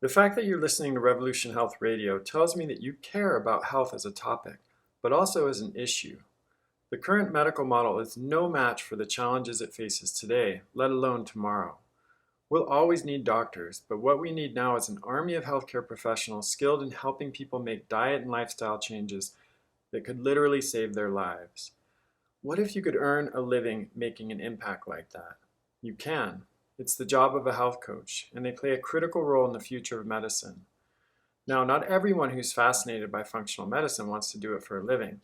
The fact that you're listening to Revolution Health Radio tells me that you care about health as a topic, but also as an issue. The current medical model is no match for the challenges it faces today, let alone tomorrow. We'll always need doctors, but what we need now is an army of healthcare professionals skilled in helping people make diet and lifestyle changes that could literally save their lives. What if you could earn a living making an impact like that? You can. It's the job of a health coach, and they play a critical role in the future of medicine. Now, not everyone who's fascinated by functional medicine wants to do it for a living,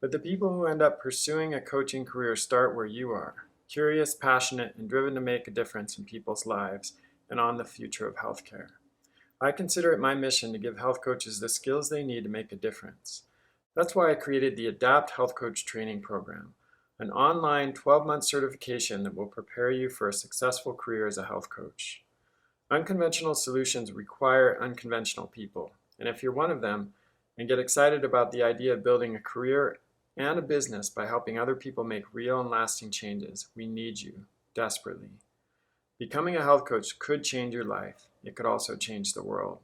but the people who end up pursuing a coaching career start where you are, curious, passionate, and driven to make a difference in people's lives and on the future of healthcare. I consider it my mission to give health coaches the skills they need to make a difference. That's why I created the Adapt Health Coach Training Program, an online 12-month certification that will prepare you for a successful career as a health coach. Unconventional solutions require unconventional people, and if you're one of them and get excited about the idea of building a career and a business by helping other people make real and lasting changes, we need you desperately. Becoming a health coach could change your life. It could also change the world.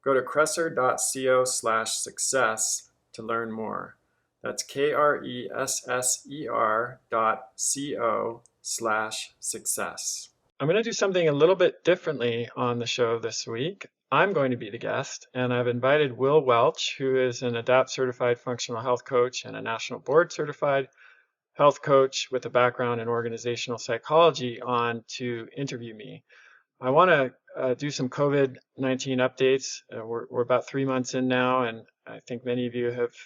Go to kresser.co/success to learn more. That's KRESSER.co/success. I'm going to do something a little bit differently on the show this week. I'm going to be the guest, and I've invited Will Welch, who is an ADAPT certified functional health coach and a national board certified health coach with a background in organizational psychology, on to interview me. I want to do some COVID-19 updates. We're about 3 months in now, and I think many of you have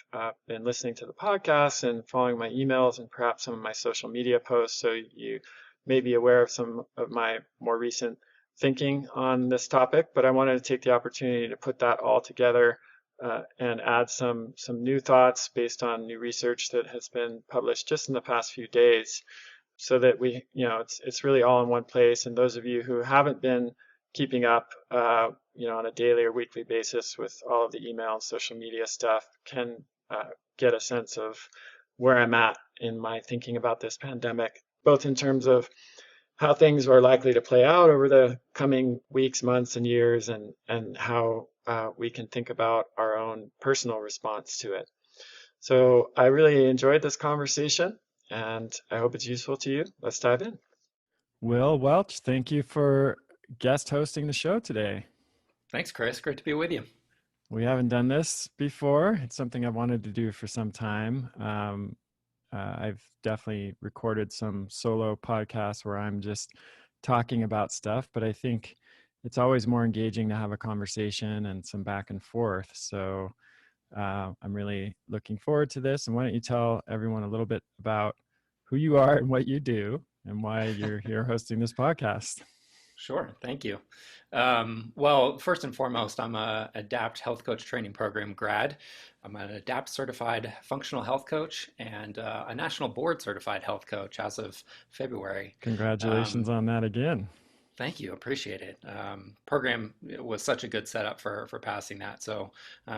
been listening to the podcast and following my emails and perhaps some of my social media posts, so you may be aware of some of my more recent thinking on this topic, but I wanted to take the opportunity to put that all together and add some new thoughts based on new research that has been published just in the past few days, so that it's really all in one place. And those of you who haven't been keeping up, on a daily or weekly basis with all of the email and social media stuff can get a sense of where I'm at in my thinking about this pandemic, both in terms of how things are likely to play out over the coming weeks, months, and years, and how we can think about our own personal response to it. So I really enjoyed this conversation, and I hope it's useful to you. Let's dive in. Will Welch, thank you for guest hosting the show today. Thanks, Chris. Great to be with you. We haven't done this before. It's something I've wanted to do for some time. I've definitely recorded some solo podcasts where I'm just talking about stuff, but I think it's always more engaging to have a conversation and some back and forth. So I'm really looking forward to this. And why don't you tell everyone a little bit about who you are and what you do and why you're here hosting this podcast? Sure. Thank you. Well, first and foremost, I'm a ADAPT Health Coach Training Program grad. I'm an ADAPT certified functional health coach and a national board certified health coach as of February. Congratulations on that again. Thank you. Appreciate it. Program was such a good setup for passing that. So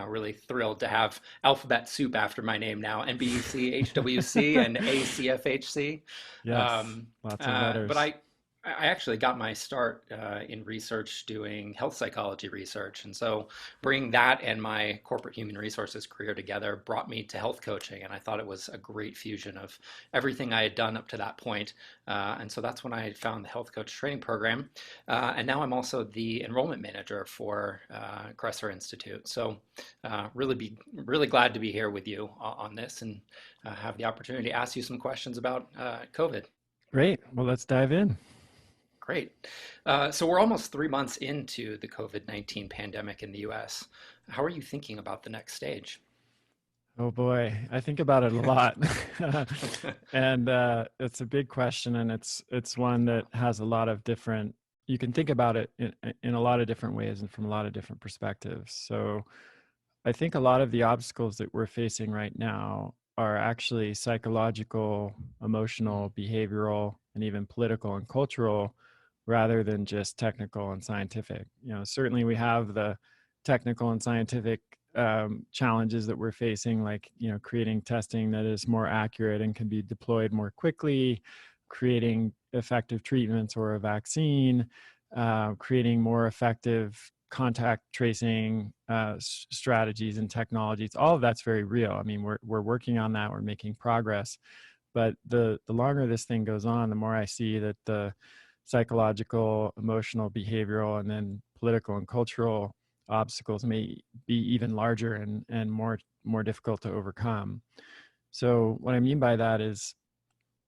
really thrilled to have alphabet soup after my name now, NBUC, HWC, and ACFHC. Yes, lots of letters. But I actually got my start in research doing health psychology research. And so bringing that and my corporate human resources career together brought me to health coaching. And I thought it was a great fusion of everything I had done up to that point. And so that's when I found the health coach training program. And now I'm also the enrollment manager for Kresser Institute. So really glad to be here with you on this and have the opportunity to ask you some questions about COVID. Great. Well, let's dive in. Great. So we're almost 3 months into the COVID-19 pandemic in the US. How are you thinking about the next stage? Oh boy, I think about it a lot. And it's a big question, and it's one that has a lot of different, you can think about it in a lot of different ways and from a lot of different perspectives. So I think a lot of the obstacles that we're facing right now are actually psychological, emotional, behavioral, and even political and cultural, rather than just technical and scientific. Certainly we have the technical and scientific challenges that we're facing, like, creating testing that is more accurate and can be deployed more quickly, creating effective treatments or a vaccine, creating more effective contact tracing strategies and technologies. All of that's very real. I mean, we're working on that. We're making progress. But the longer this thing goes on, the more I see that the psychological, emotional, behavioral, and then political and cultural obstacles may be even larger and more difficult to overcome. So what I mean by that is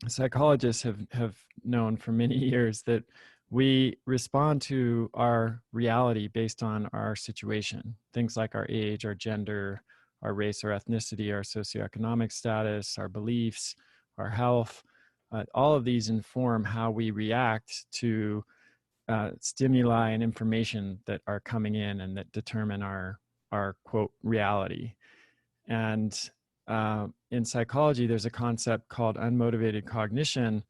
psychologists have known for many years that we respond to our reality based on our situation, things like our age, our gender, our race or ethnicity, our socioeconomic status, our beliefs, our health. All of these inform how we react to stimuli and information that are coming in and that determine our quote reality. And in psychology, there's a concept called unmotivated cognition,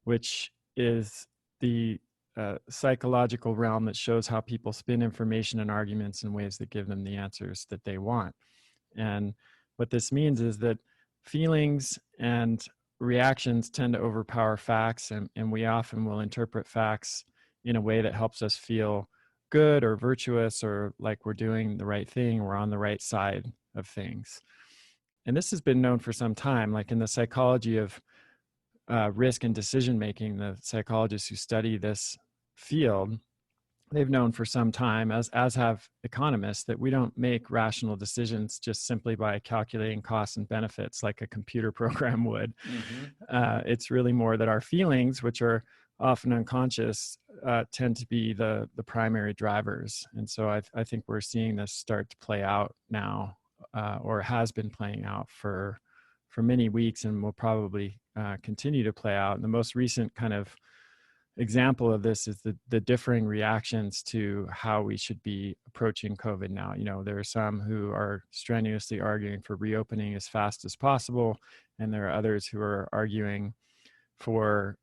which is the psychological realm that shows how people spin information and arguments in ways that give them the answers that they want. And what this means is that feelings and reactions tend to overpower facts, and we often will interpret facts in a way that helps us feel good or virtuous or like we're doing the right thing, we're on the right side of things. And this has been known for some time, like in the psychology of risk and decision making. The psychologists who study this field, they've known for some time, as have economists, that we don't make rational decisions just simply by calculating costs and benefits like a computer program would. Mm-hmm. It's really more that our feelings, which are often unconscious, tend to be the primary drivers. And so I think we're seeing this start to play out now, or has been playing out for many weeks, and will probably continue to play out. And the most recent kind of example of this is the differing reactions to how we should be approaching COVID now. You know, there are some who are strenuously arguing for reopening as fast as possible, and there are others who are arguing for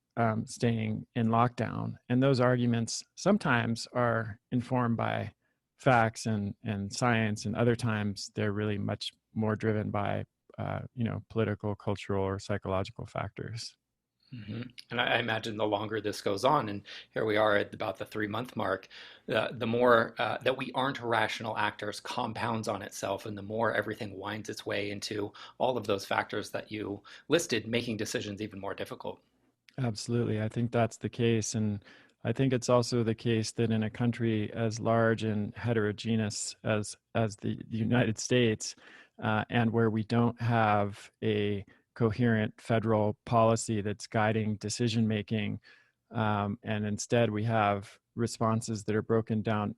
staying in lockdown. And those arguments sometimes are informed by facts and science, and other times they're really much more driven by political, cultural, or psychological factors. Mm-hmm. And I imagine the longer this goes on, and here we are at about the 3-month mark, the more that we aren't rational actors compounds on itself, and the more everything winds its way into all of those factors that you listed, making decisions even more difficult. Absolutely. I think that's the case. And I think it's also the case that in a country as large and heterogeneous as the United States, and where we don't have a coherent federal policy that's guiding decision making, and instead we have responses that are broken down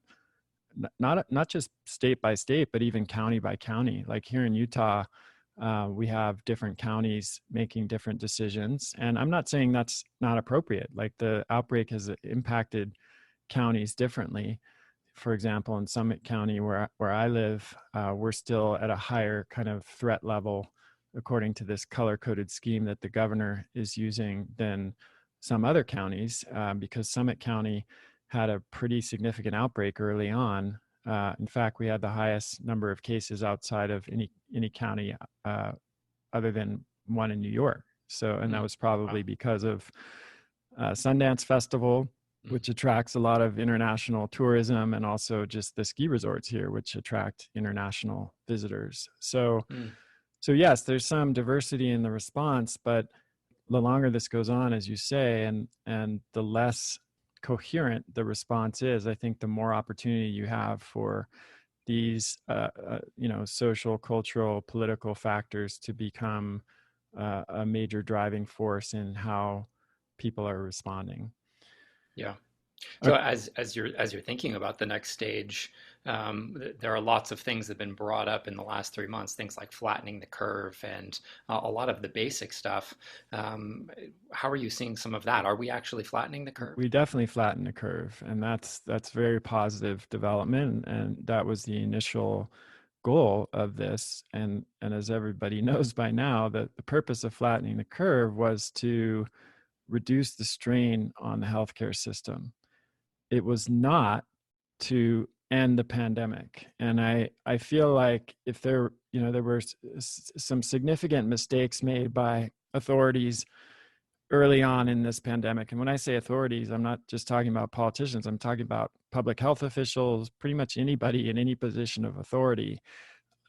not just state by state, but even county by county. Like here in Utah, we have different counties making different decisions, and I'm not saying that's not appropriate. Like the outbreak has impacted counties differently. For example, in Summit County, where I live, we're still at a higher kind of threat level according to this color-coded scheme that the governor is using than some other counties, because Summit County had a pretty significant outbreak early on. In fact, we had the highest number of cases outside of any county other than one in New York. So, and that was probably because of Sundance Festival, which attracts a lot of international tourism, and also just the ski resorts here, which attract international visitors. So yes, there's some diversity in the response, but the longer this goes on, as you say, and the less coherent the response is, I think the more opportunity you have for these, social, cultural, political factors to become a major driving force in how people are responding. Yeah. So as you're thinking about the next stage, there are lots of things that have been brought up in the last 3 months, things like flattening the curve and a lot of the basic stuff. How are you seeing some of that? Are we actually flattening the curve? We definitely flatten the curve, and that's very positive development, and that was the initial goal of this. And as everybody knows by now, that the purpose of flattening the curve was to reduce the strain on the healthcare system. It was not to end the pandemic. And I feel like if there were some significant mistakes made by authorities early on in this pandemic. And when I say authorities, I'm not just talking about politicians, I'm talking about public health officials, pretty much anybody in any position of authority.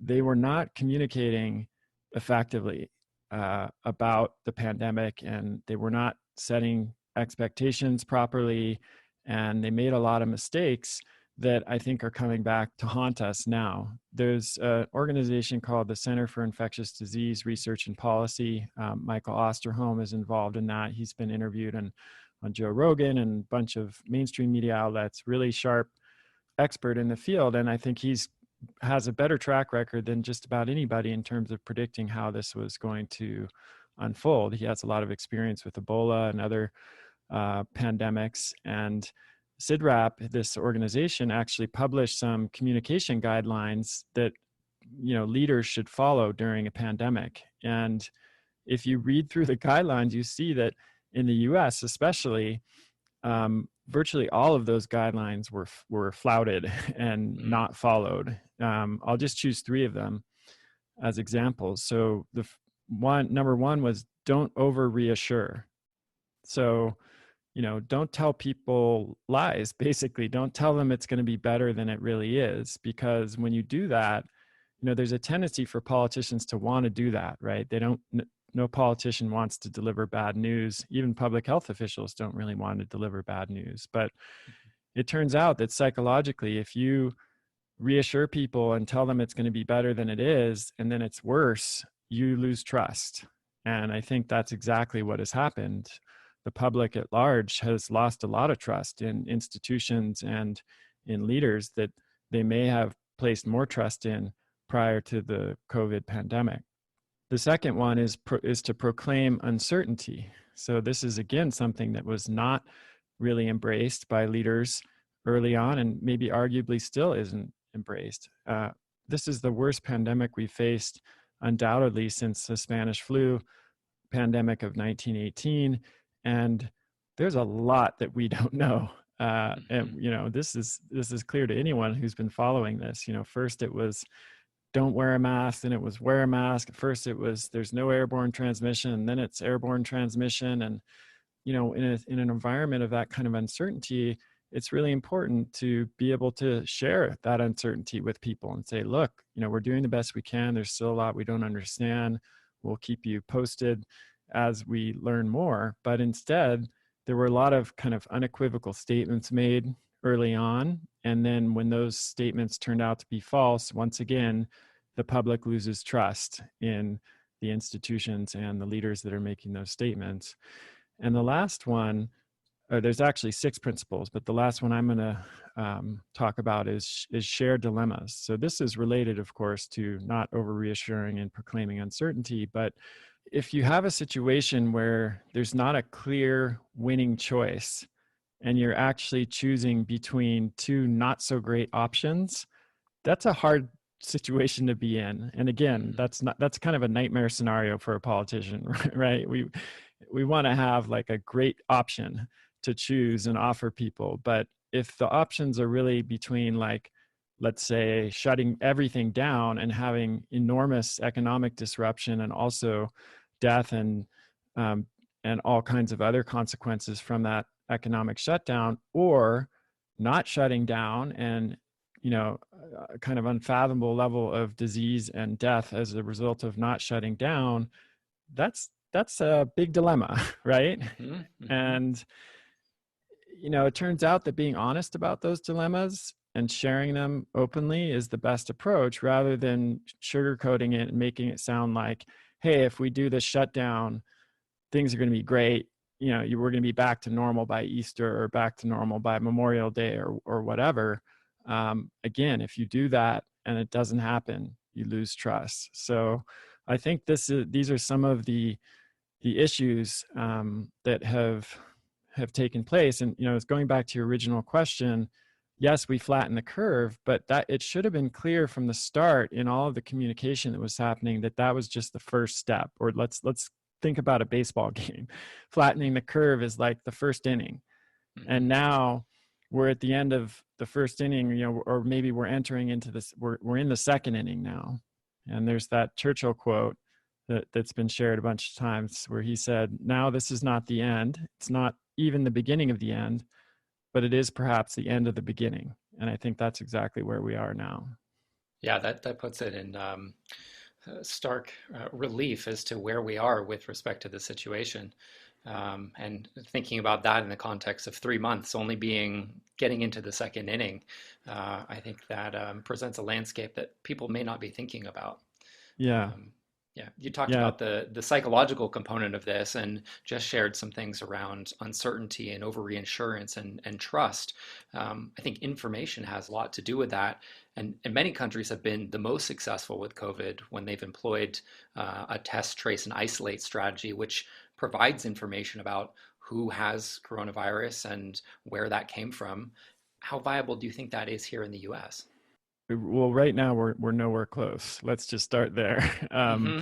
They were not communicating effectively about the pandemic, and they were not setting expectations properly, and they made a lot of mistakes that I think are coming back to haunt us now. There's an organization called the Center for Infectious Disease Research and Policy. Michael Osterholm is involved in that. He's been interviewed on Joe Rogan and a bunch of mainstream media outlets, really sharp expert in the field. And I think has a better track record than just about anybody in terms of predicting how this was going to unfold. He has a lot of experience with Ebola and other pandemics. And CIDRAP, this organization, actually published some communication guidelines that leaders should follow during a pandemic. And if you read through the guidelines, you see that in the US especially, virtually all of those guidelines were flouted and not followed. I'll just choose 3 of them as examples. So number one was don't over reassure. So, don't tell people lies, basically. Don't tell them it's going to be better than it really is, because when you do that, there's a tendency for politicians to want to do that, right? No politician wants to deliver bad news. Even public health officials don't really want to deliver bad news. But it turns out that psychologically, if you reassure people and tell them it's going to be better than it is, and then it's worse, you lose trust. And I think that's exactly what has happened. The public at large has lost a lot of trust in institutions and in leaders that they may have placed more trust in prior to the COVID pandemic. The second one is to proclaim uncertainty. So this is, again, something that was not really embraced by leaders early on, and maybe arguably still isn't embraced. This is the worst pandemic we faced undoubtedly since the Spanish flu pandemic of 1918. And there's a lot that we don't know. And, this is clear to anyone who's been following this. First it was don't wear a mask, then it was wear a mask. At first it was there's no airborne transmission, and then it's airborne transmission. And, in an environment of that kind of uncertainty, it's really important to be able to share that uncertainty with people and say, look, we're doing the best we can. There's still a lot we don't understand. We'll keep you posted as we learn more. But instead, there were a lot of kind of unequivocal statements made early on. And then when those statements turned out to be false, once again, the public loses trust in the institutions and the leaders that are making those statements. And the last one, there's actually 6 principles, but the last one I'm going to talk about is shared dilemmas. So this is related, of course, to not over reassuring and proclaiming uncertainty. But if you have a situation where there's not a clear winning choice, and you're actually choosing between 2 not so great options, that's a hard situation to be in. And again, that's kind of a nightmare scenario for a politician, right? We want to have like a great option to choose and offer people. But if the options are really between, like, let's say, shutting everything down and having enormous economic disruption and also death and all kinds of other consequences from that economic shutdown, or not shutting down and a kind of unfathomable level of disease and death as a result of not shutting down, that's a big dilemma, right? Mm-hmm. And it turns out that being honest about those dilemmas and sharing them openly is the best approach, rather than sugarcoating it and making it sound like, hey, if we do this shutdown, things are going to be great. We're going to be back to normal by Easter, or back to normal by Memorial Day, or whatever. Again, if you do that and it doesn't happen, you lose trust. So I think these are some of the issues that have taken place. And it's going back to your original question. Yes, we flattened the curve, but that it should have been clear from the start in all of the communication that was happening that was just the first step. Or let's think about a baseball game. Flattening the curve is like the first inning. And now we're at the end of the first inning, or maybe we're entering into this, we're in the second inning now. And there's that Churchill quote, that's been shared a bunch of times, where he said, now this is not the end. It's not even the beginning of the end, but it is perhaps the end of the beginning. And I think that's exactly where we are now. Yeah, that puts it in stark relief as to where we are with respect to the situation. And thinking about that in the context of 3 months only being getting into the second inning, I think that presents a landscape that people may not be thinking about. Yeah. Um, yeah, you talked Yeah. about the psychological component of this and just shared some things around uncertainty and over reinsurance and trust. I think information has a lot to do with that. And many countries have been the most successful with COVID when they've employed a test, trace, and isolate strategy, which provides information about who has coronavirus and where that came from. How viable do you think that is here in the US? Well, right now we're nowhere close. Let's just start there. Hmm.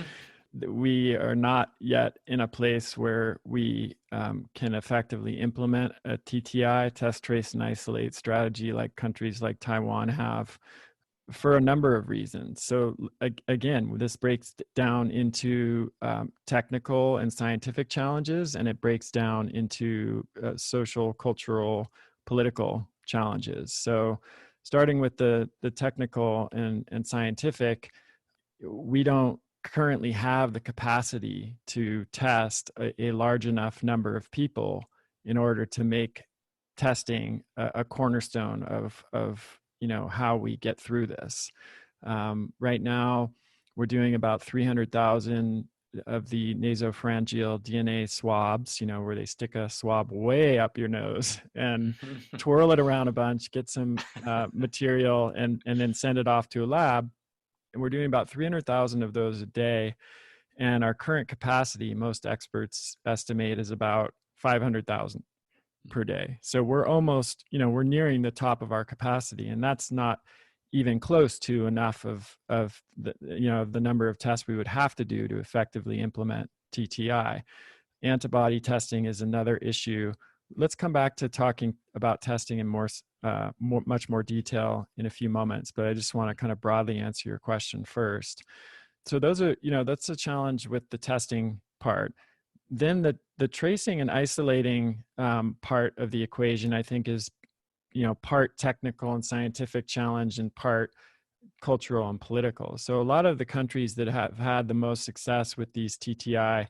We are not yet in a place where we can effectively implement a TTI, test, trace, and isolate strategy like countries like Taiwan have, for a number of reasons. So again, this breaks down into technical and scientific challenges, and it breaks down into social, cultural, political challenges. So starting with the technical and scientific, we don't currently have the capacity to test a large enough number of people in order to make testing a cornerstone of how we get through this. Right now, we're doing about 300,000 of the nasopharyngeal DNA swabs, where they stick a swab way up your nose and twirl it around a bunch, get some material, and then send it off to a lab. And we're doing about 300,000 of those a day. And our current capacity, most experts estimate, is about 500,000 per day. So we're almost, we're nearing the top of our capacity, and that's not even close to enough of the number of tests we would have to do to effectively implement TTI. Antibody testing is another issue. Let's come back to talking about testing in much more detail in a few moments, but I just want to kind of broadly answer your question first. So those are, that's a challenge with the testing part. Then the tracing and isolating part of the equation, I think, is part technical and scientific challenge and part cultural and political. So a lot of the countries that have had the most success with these TTI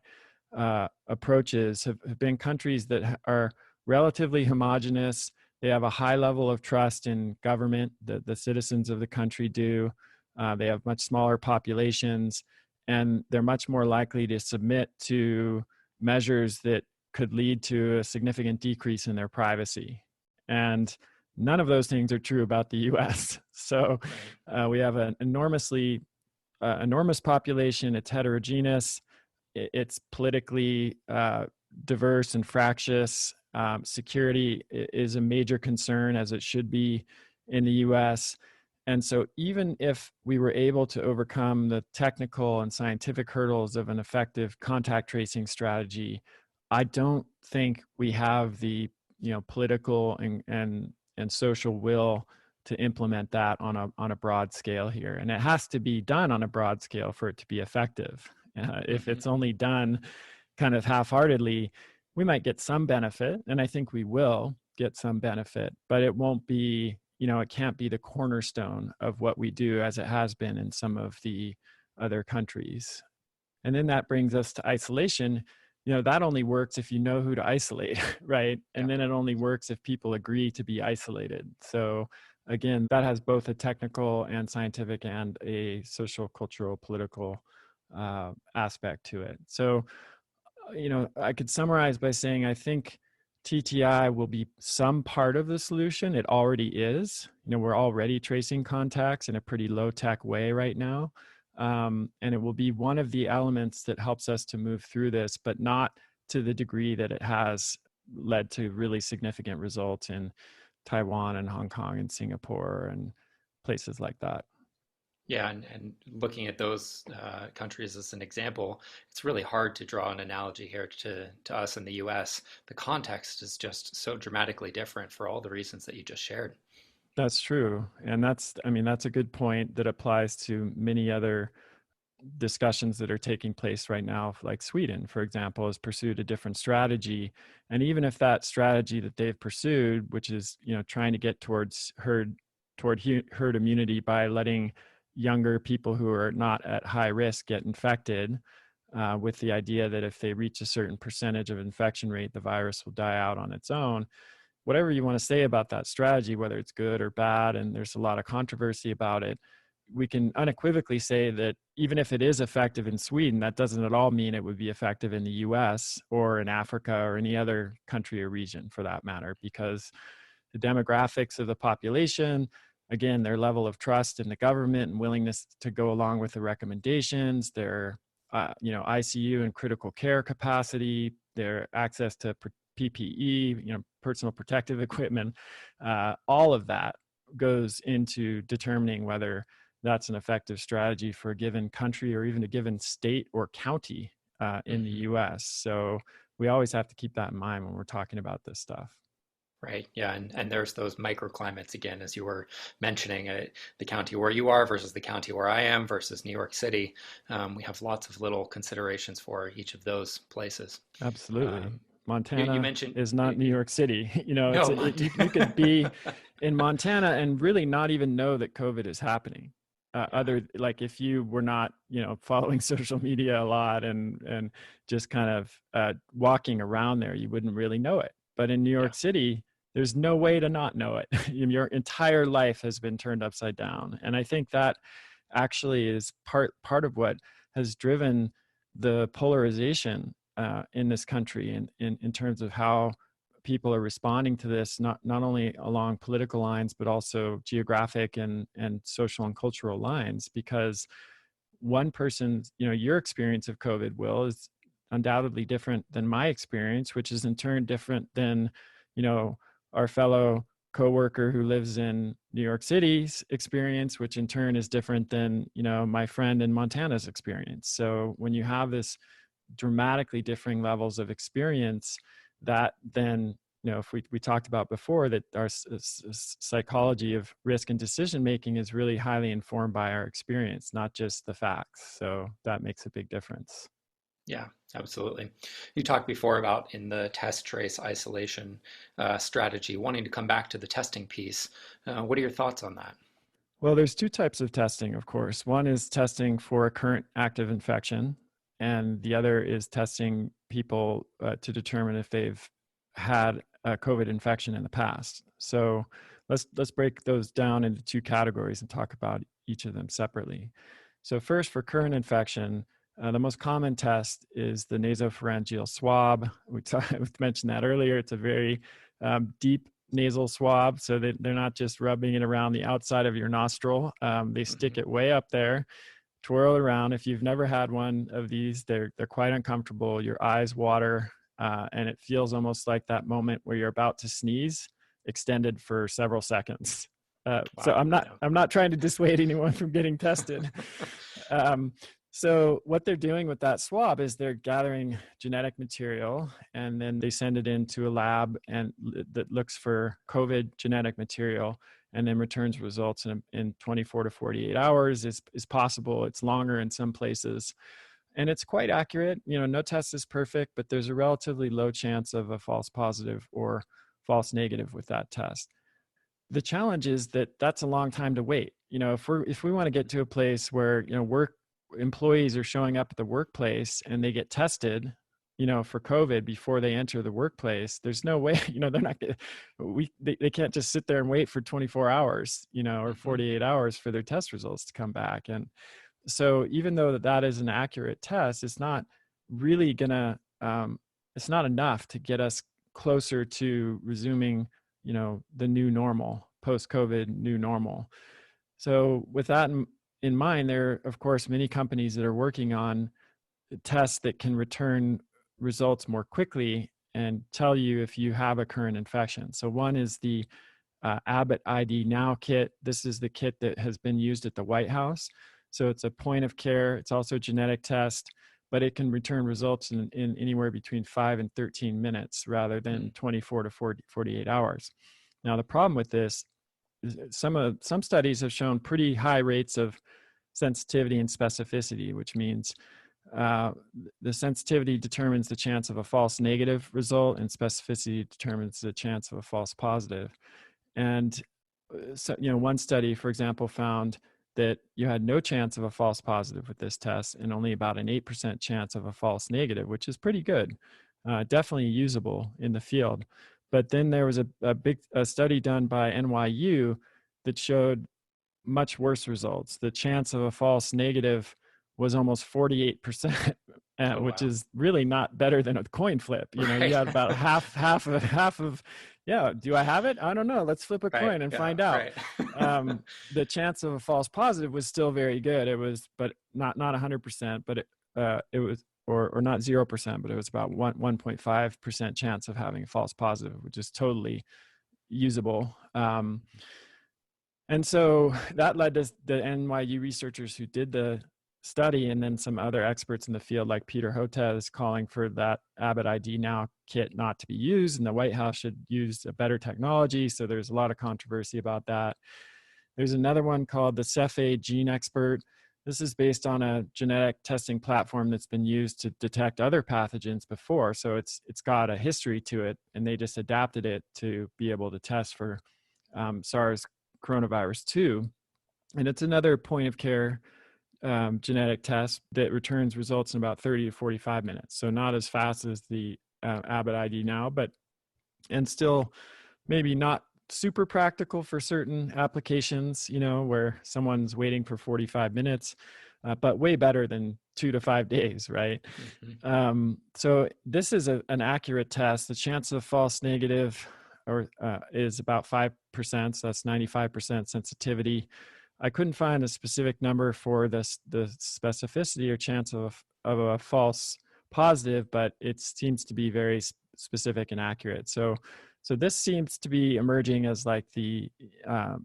approaches have been countries that are relatively homogenous. They have a high level of trust in government. The citizens of the country do. They have much smaller populations, and they're much more likely to submit to measures that could lead to a significant decrease in their privacy. And none of those things are true about the US. So we have an enormous population. It's heterogeneous. It's politically diverse and fractious. Security is a major concern, as it should be in the US. And so even if we were able to overcome the technical and scientific hurdles of an effective contact tracing strategy, I don't think we have the political and social will to implement that on a broad scale here. And it has to be done on a broad scale for it to be effective. If Hmm. it's only done kind of half-heartedly, we might get some benefit, and I think we will get some benefit, but it won't be, it can't be the cornerstone of what we do as it has been in some of the other countries. And then that brings us to isolation. That only works if you know who to isolate, right? Yeah. And then it only works if people agree to be isolated. So again, that has both a technical and scientific and a social, cultural, political aspect to it. So, I could summarize by saying I think TTI will be some part of the solution. It already is. We're already tracing contacts in a pretty low-tech way right now. And it will be one of the elements that helps us to move through this, but not to the degree that it has led to really significant results in Taiwan and Hong Kong and Singapore and places like that. Yeah, and looking at those countries as an example, it's really hard to draw an analogy here to us in the US. The context is just so dramatically different for all the reasons that you just shared. That's true. And that's a good point that applies to many other discussions that are taking place right now, like Sweden, for example, has pursued a different strategy. And even if that strategy that they've pursued, which is, trying to get towards herd immunity by letting younger people who are not at high risk get infected, with the idea that if they reach a certain percentage of infection rate, the virus will die out on its own. Whatever you want to say about that strategy, whether it's good or bad, and there's a lot of controversy about it, we can unequivocally say that even if it is effective in Sweden, that doesn't at all mean it would be effective in the US or in Africa or any other country or region for that matter, because the demographics of the population, again, their level of trust in the government and willingness to go along with the recommendations, their ICU and critical care capacity, their access to PPE, personal protective equipment, all of that goes into determining whether that's an effective strategy for a given country or even a given state or county in the US. So we always have to keep that in mind when we're talking about this stuff. Right. Yeah. And there's those microclimates again, as you were mentioning, the county where you are versus the county where I am versus New York City. We have lots of little considerations for each of those places. Absolutely. You Montana mentioned is not New York City. no, You could be in Montana and really not even know that COVID is happening. Other, like if you were not, following social media a lot and just kind of walking around there, you wouldn't really know it. But in New York City, there's no way to not know it. Your entire life has been turned upside down. And I think that actually is part of what has driven the polarization in this country in terms of how people are responding to this, not only along political lines, but also geographic and social and cultural lines. Because one person's, your experience of COVID, Will, is undoubtedly different than my experience, which is in turn different than, our fellow coworker who lives in New York City's experience, which in turn is different than, my friend in Montana's experience. So when you have this dramatically differing levels of experience, that then, if we talked about before that our psychology of risk and decision making is really highly informed by our experience, not just the facts. So that makes a big difference. Yeah, absolutely. You talked before about in the test trace isolation strategy, wanting to come back to the testing piece. What are your thoughts on that? Well, there's two types of testing, of course. One is testing for a current active infection, and the other is testing people to determine if they've had a COVID infection in the past. So let's break those down into two categories and talk about each of them separately. So first, for current infection, the most common test is the Nasopharyngeal Swab. We mentioned that earlier. It's a very deep nasal swab, so that they're not just rubbing it around the outside of your nostril. They stick it way up there, twirl around. If you've never had one of these, they're quite uncomfortable. Your eyes water, and it feels almost like that moment where you're about to sneeze, extended for several seconds. Wow, so I'm not trying to dissuade anyone from getting tested. So what they're doing with that swab is they're gathering genetic material, and then they send it into a lab and that looks for COVID genetic material, and then returns results in 24 to 48 hours. Is possible. It's longer in some places. And it's quite accurate. No test is perfect, but there's a relatively low chance of a false positive or false negative with that test. The challenge is that that's a long time to wait. If we want to get to a place where, employees are showing up at the workplace and they get tested, for COVID before they enter the workplace, there's no way, they're not they can't just sit there and wait for 24 hours, or 48 hours for their test results to come back. And so even though that is an accurate test, it's not really gonna, it's not enough to get us closer to resuming, the new normal, post-COVID new normal. So with that in mind, there are, of course, many companies that are working on tests that can return results more quickly and tell you if you have a current infection. So one is the Abbott ID Now kit. This is the kit that has been used at the White House. So it's a point of care. It's also a genetic test, but it can return results in anywhere between 5 and 13 minutes rather than 24 to 48 hours. Now, the problem with this is some studies have shown pretty high rates of sensitivity and specificity, which means uh, the sensitivity determines the chance of a false negative result, and specificity determines the chance of a false positive. And so, one study, for example, found that you had no chance of a false positive with this test and only about an 8% chance of a false negative, which is pretty good, definitely usable in the field. But then there was a big study done by NYU that showed much worse results. The chance of a false negative was almost 48%, Oh, which wow. is really not better than a coin flip. You Right. had about half of, yeah, do I have it? I don't know. Let's flip a Right. coin and Yeah. find out. Right. The chance of a false positive was still very good. It was, but not 100%, but it was, or not 0%, but it was about 1.5% chance of having a false positive, which is totally usable. And so that led to the NYU researchers who did the study, and then some other experts in the field like Peter Hotez calling for that Abbott ID Now kit not to be used, and the White House should use a better technology. So there's a lot of controversy about that. There's another one called the Cepheid Gene Expert. This is based on a genetic testing platform that's been used to detect other pathogens before. So it's got a history to it, and they just adapted it to be able to test for Sars coronavirus 2. And it's another point of care genetic test that returns results in about 30 to 45 minutes. So not as fast as the Abbott ID Now, but and still maybe not super practical for certain applications, where someone's waiting for 45 minutes, but way better than 2 to 5 days, right? So this is an accurate test. The chance of false negative is about 5%, so that's 95% sensitivity. I couldn't find a specific number for the specificity or chance of a false positive, but it seems to be very specific and accurate. So this seems to be emerging as like the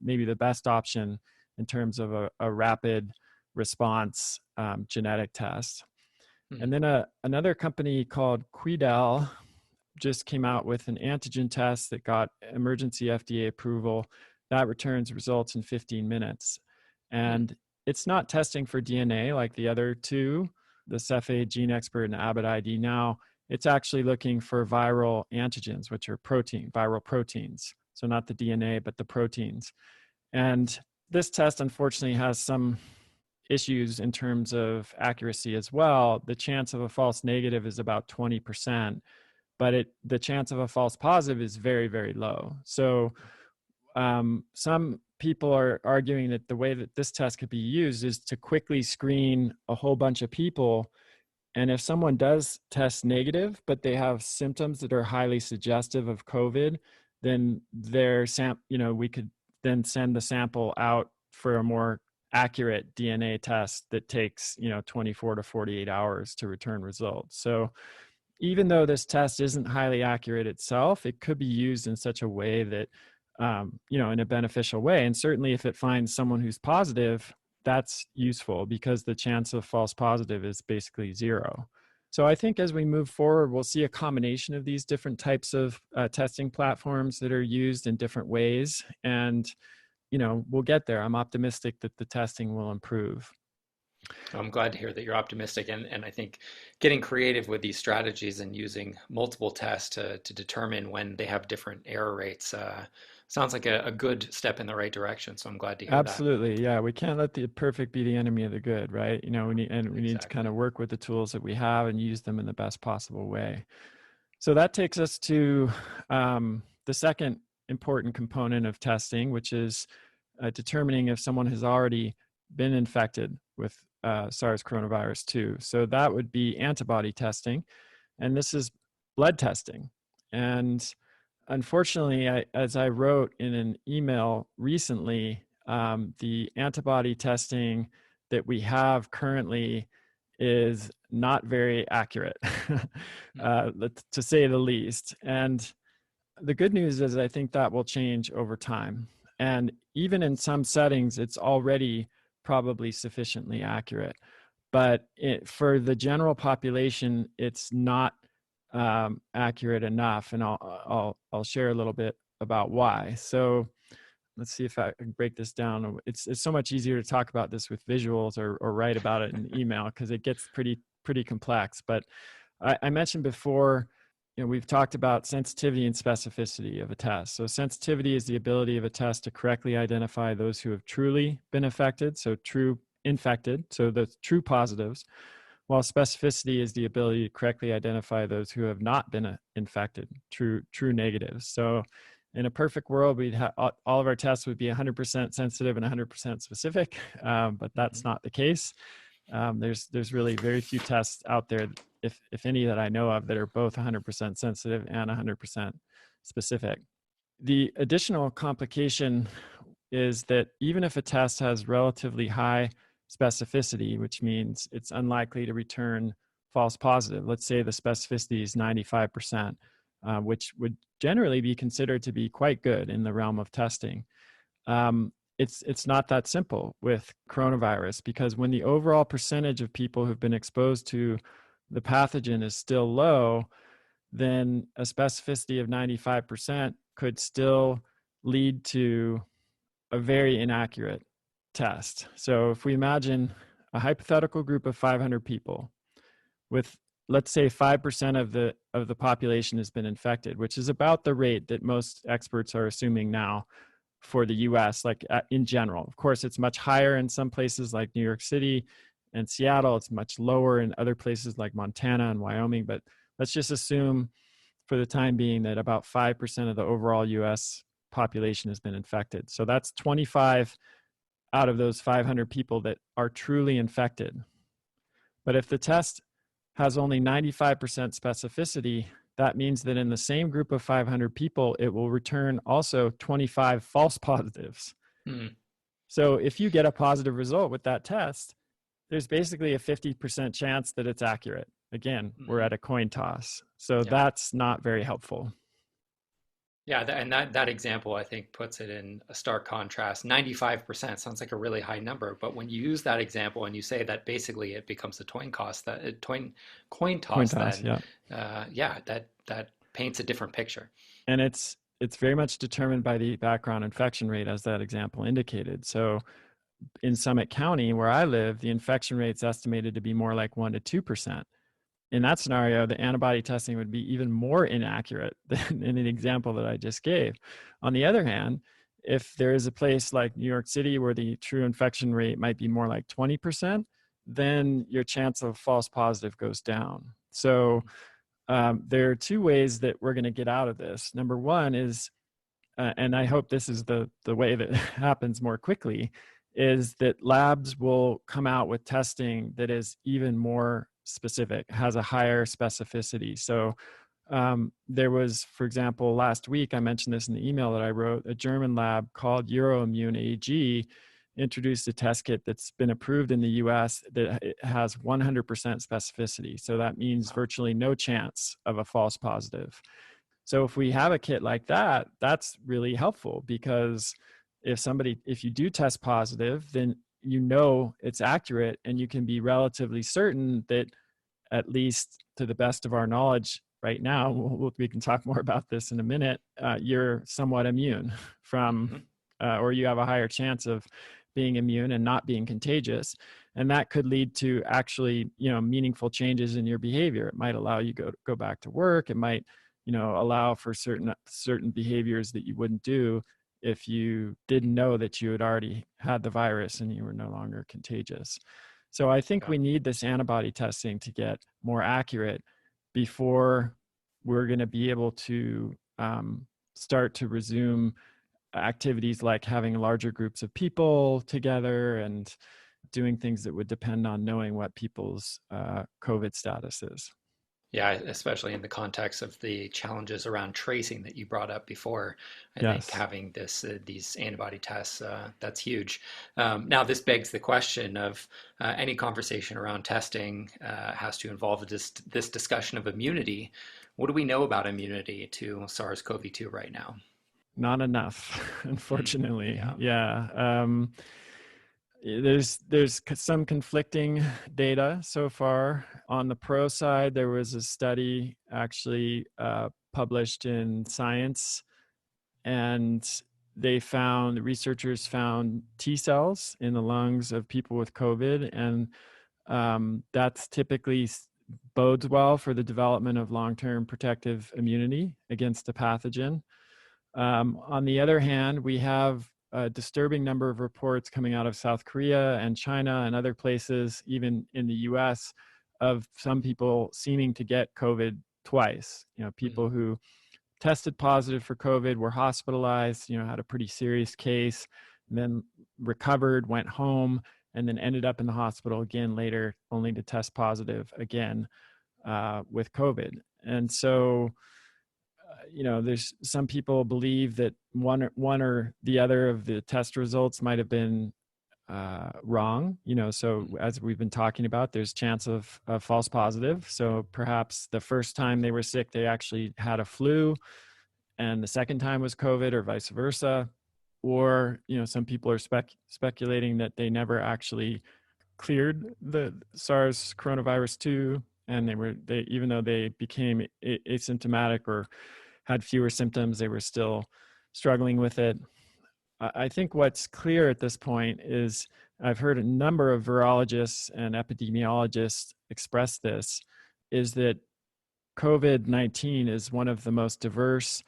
maybe the best option in terms of a rapid response genetic test. And then another company called Quidel just came out with an antigen test that got emergency FDA approval. That returns results in 15 minutes. And it's not testing for DNA like the other two, the Cepheid Gene Expert and Abbott ID Now. It's actually looking for viral antigens, which are viral proteins. So not the DNA, but the proteins. And this test, unfortunately, has some issues in terms of accuracy as well. The chance of a false negative is about 20%, but the chance of a false positive is very, very low. So some people are arguing that the way that this test could be used is to quickly screen a whole bunch of people. And if someone does test negative, but they have symptoms that are highly suggestive of COVID, then we could then send the sample out for a more accurate DNA test that takes 24 to 48 hours to return results. So even though this test isn't highly accurate itself, it could be used in such a way that in a beneficial way. And certainly if it finds someone who's positive, that's useful because the chance of false positive is basically zero. So I think as we move forward, we'll see a combination of these different types of testing platforms that are used in different ways. And, we'll get there. I'm optimistic that the testing will improve. I'm glad to hear that you're optimistic, and I think getting creative with these strategies and using multiple tests to determine when they have different error rates sounds like a good step in the right direction. So I'm glad to hear that. Absolutely. Yeah. We can't let the perfect be the enemy of the good, right? We need to kind Exactly. of work with the tools that we have and use them in the best possible way. So that takes us to the second important component of testing, which is determining if someone has already been infected with SARS coronavirus 2. So that would be antibody testing. And this is blood testing. And unfortunately, as I wrote in an email recently, the antibody testing that we have currently is not very accurate, to say the least. And the good news is I think that will change over time. And even in some settings, it's already probably sufficiently accurate. But for the general population, it's not accurate enough. And I'll share a little bit about why. So let's see if I can break this down. It's so much easier to talk about this with visuals or write about it in email because it gets pretty complex. But I mentioned before, we've talked about sensitivity and specificity of a test. So sensitivity is the ability of a test to correctly identify those who have truly been affected, so true infected, so the true positives, while specificity is the ability to correctly identify those who have not been infected, true negatives. So in a perfect world, we'd have all of our tests would be 100% sensitive and 100% specific, but that's not the case. There's really very few tests out there, if any, that I know of that are both 100% sensitive and 100% specific. The additional complication is that even if a test has relatively high specificity, which means it's unlikely to return false positive, let's say the specificity is 95%, which would generally be considered to be quite good in the realm of testing. It's not that simple with coronavirus, because when the overall percentage of people who've been exposed to the pathogen is still low, then a specificity of 95% could still lead to a very inaccurate test. So if we imagine a hypothetical group of 500 people with, let's say, 5% of the population has been infected, which is about the rate that most experts are assuming now for the US, like in general. Of course, it's much higher in some places like New York City and Seattle. It's much lower in other places like Montana and Wyoming. But let's just assume for the time being that about 5% of the overall US population has been infected. So that's 25 out of those 500 people that are truly infected. But if the test has only 95% specificity, that means that in the same group of 500 people, it will return also 25 false positives. So if you get a positive result with that test, there's basically a 50% chance that it's accurate. Again, we're at a coin toss. So that's not very helpful. Yeah, and that example, I think, puts it in a stark contrast. 95% sounds like a really high number, but when you use that example and you say that basically it becomes a coin toss, then that paints a different picture. And it's very much determined by the background infection rate, as that example indicated. So in Summit County, where I live, the infection rate's estimated to be more like 1% to 2%. In that scenario, the antibody testing would be even more inaccurate than in an example that I just gave. On the other hand, if there is a place like New York City where the true infection rate might be more like 20%, then your chance of false positive goes down. So there are two ways that we're going to get out of this. Number one is, and I hope this is the way that happens more quickly, is that labs will come out with testing that is even more specific, has a higher specificity. So there was, for example, last week, I mentioned this in the email that I wrote, a German lab called Euroimmune AG introduced a test kit that's been approved in the US that it has 100% specificity. So that means virtually no chance of a false positive. So if we have a kit like that, that's really helpful, because if you do test positive, then you know it's accurate, and you can be relatively certain that, at least to the best of our knowledge right now, we can talk more about this in a minute, you're somewhat immune from, or you have a higher chance of being immune and not being contagious. And that could lead to actually, meaningful changes in your behavior. It might allow you to go back to work. It might, allow for certain behaviors that you wouldn't do if you didn't know that you had already had the virus and you were no longer contagious. So I think we need this antibody testing to get more accurate before we're going to be able to start to resume activities like having larger groups of people together and doing things that would depend on knowing what people's COVID status is. Yeah, especially in the context of the challenges around tracing that you brought up before. I think having these antibody tests, that's huge. Now, this begs the question of any conversation around testing has to involve this discussion of immunity. What do we know about immunity to SARS-CoV-2 right now? Not enough, unfortunately. There's some conflicting data so far. On the pro side, there was a study actually published in Science, and the researchers found T cells in the lungs of people with COVID, and that's typically bodes well for the development of long-term protective immunity against a pathogen. On the other hand, we have a disturbing number of reports coming out of South Korea and China and other places, even in the US, of some people seeming to get COVID twice. People who tested positive for COVID, were hospitalized, had a pretty serious case, and then recovered, went home, and then ended up in the hospital again later, only to test positive again with COVID. And so, there's some people believe that one or the other of the test results might have been wrong. So as we've been talking about, there's chance of false positive. So perhaps the first time they were sick, they actually had a flu, and the second time was COVID, or vice versa. Or some people are speculating that they never actually cleared the SARS coronavirus 2, and they even though they became asymptomatic or had fewer symptoms, they were still struggling with it. I think what's clear at this point is, I've heard a number of virologists and epidemiologists express this, is that COVID-19 is one of the most diverse,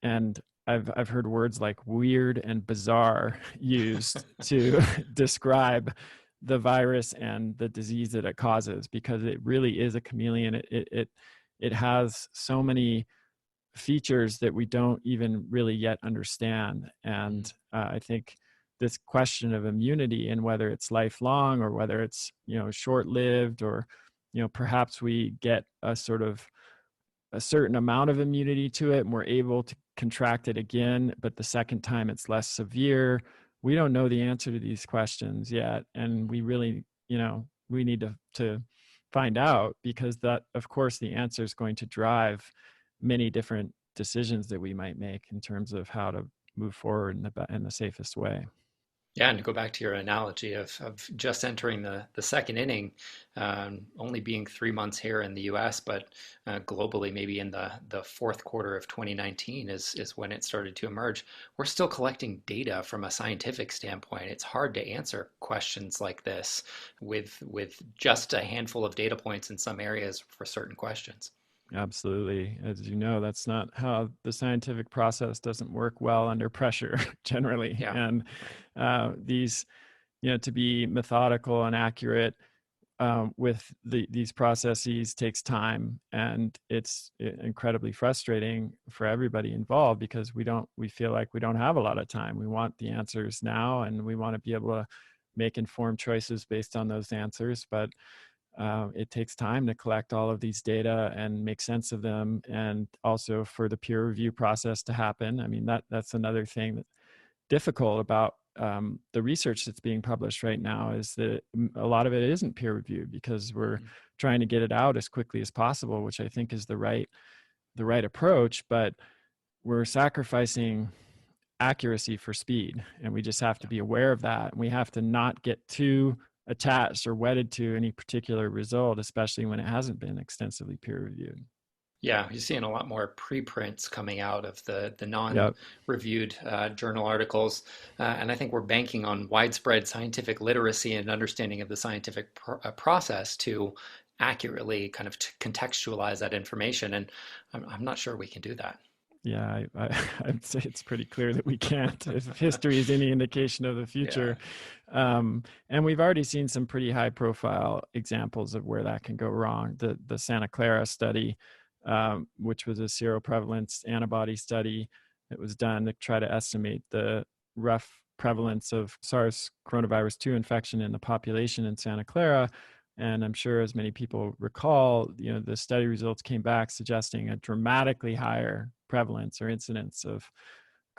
and I've heard words like weird and bizarre used to describe the virus and the disease that it causes, because it really is a chameleon. It has so many features that we don't even really yet understand. And I think this question of immunity, and whether it's lifelong or whether it's short-lived, or perhaps we get a certain amount of immunity to it and we're able to contract it again, but the second time it's less severe. We don't know the answer to these questions yet, and we really we need to find out, because that, of course, the answer is going to drive many different decisions that we might make in terms of how to move forward in the safest way. Yeah, and to go back to your analogy of just entering the second inning, only being 3 months here in the US, but globally, maybe in the fourth quarter of 2019 is when it started to emerge. We're still collecting data from a scientific standpoint. It's hard to answer questions like this with just a handful of data points in some areas for certain questions. Absolutely. As you know, that's not how the scientific process doesn't work well under pressure generally. Yeah, And right. these, to be methodical and accurate with these processes takes time, and it's incredibly frustrating for everybody involved, because we feel like we don't have a lot of time. We want the answers now, and we want to be able to make informed choices based on those answers. But it takes time to collect all of these data and make sense of them, and also for the peer review process to happen. I mean, that's another thing that's difficult about the research that's being published right now, is that a lot of it isn't peer reviewed, because we're trying to get it out as quickly as possible, which I think is the right approach, but we're sacrificing accuracy for speed, and we just have to be aware of that. And we have to not get too attached or wedded to any particular result, especially when it hasn't been extensively peer reviewed. Yeah, you're seeing a lot more preprints coming out of the Yep. non-reviewed journal articles, and I think we're banking on widespread scientific literacy and understanding of the scientific process to accurately kind of contextualize that information. And I'm not sure we can do that. Yeah, I'd say it's pretty clear that we can't, if history is any indication of the Yeah. future. And we've already seen some pretty high profile examples of where that can go wrong. The Santa Clara study, which was a seroprevalence antibody study that was done to try to estimate the rough prevalence of SARS coronavirus 2 infection in the population in Santa Clara. And I'm sure, as many people recall, the study results came back suggesting a dramatically higher prevalence or incidence of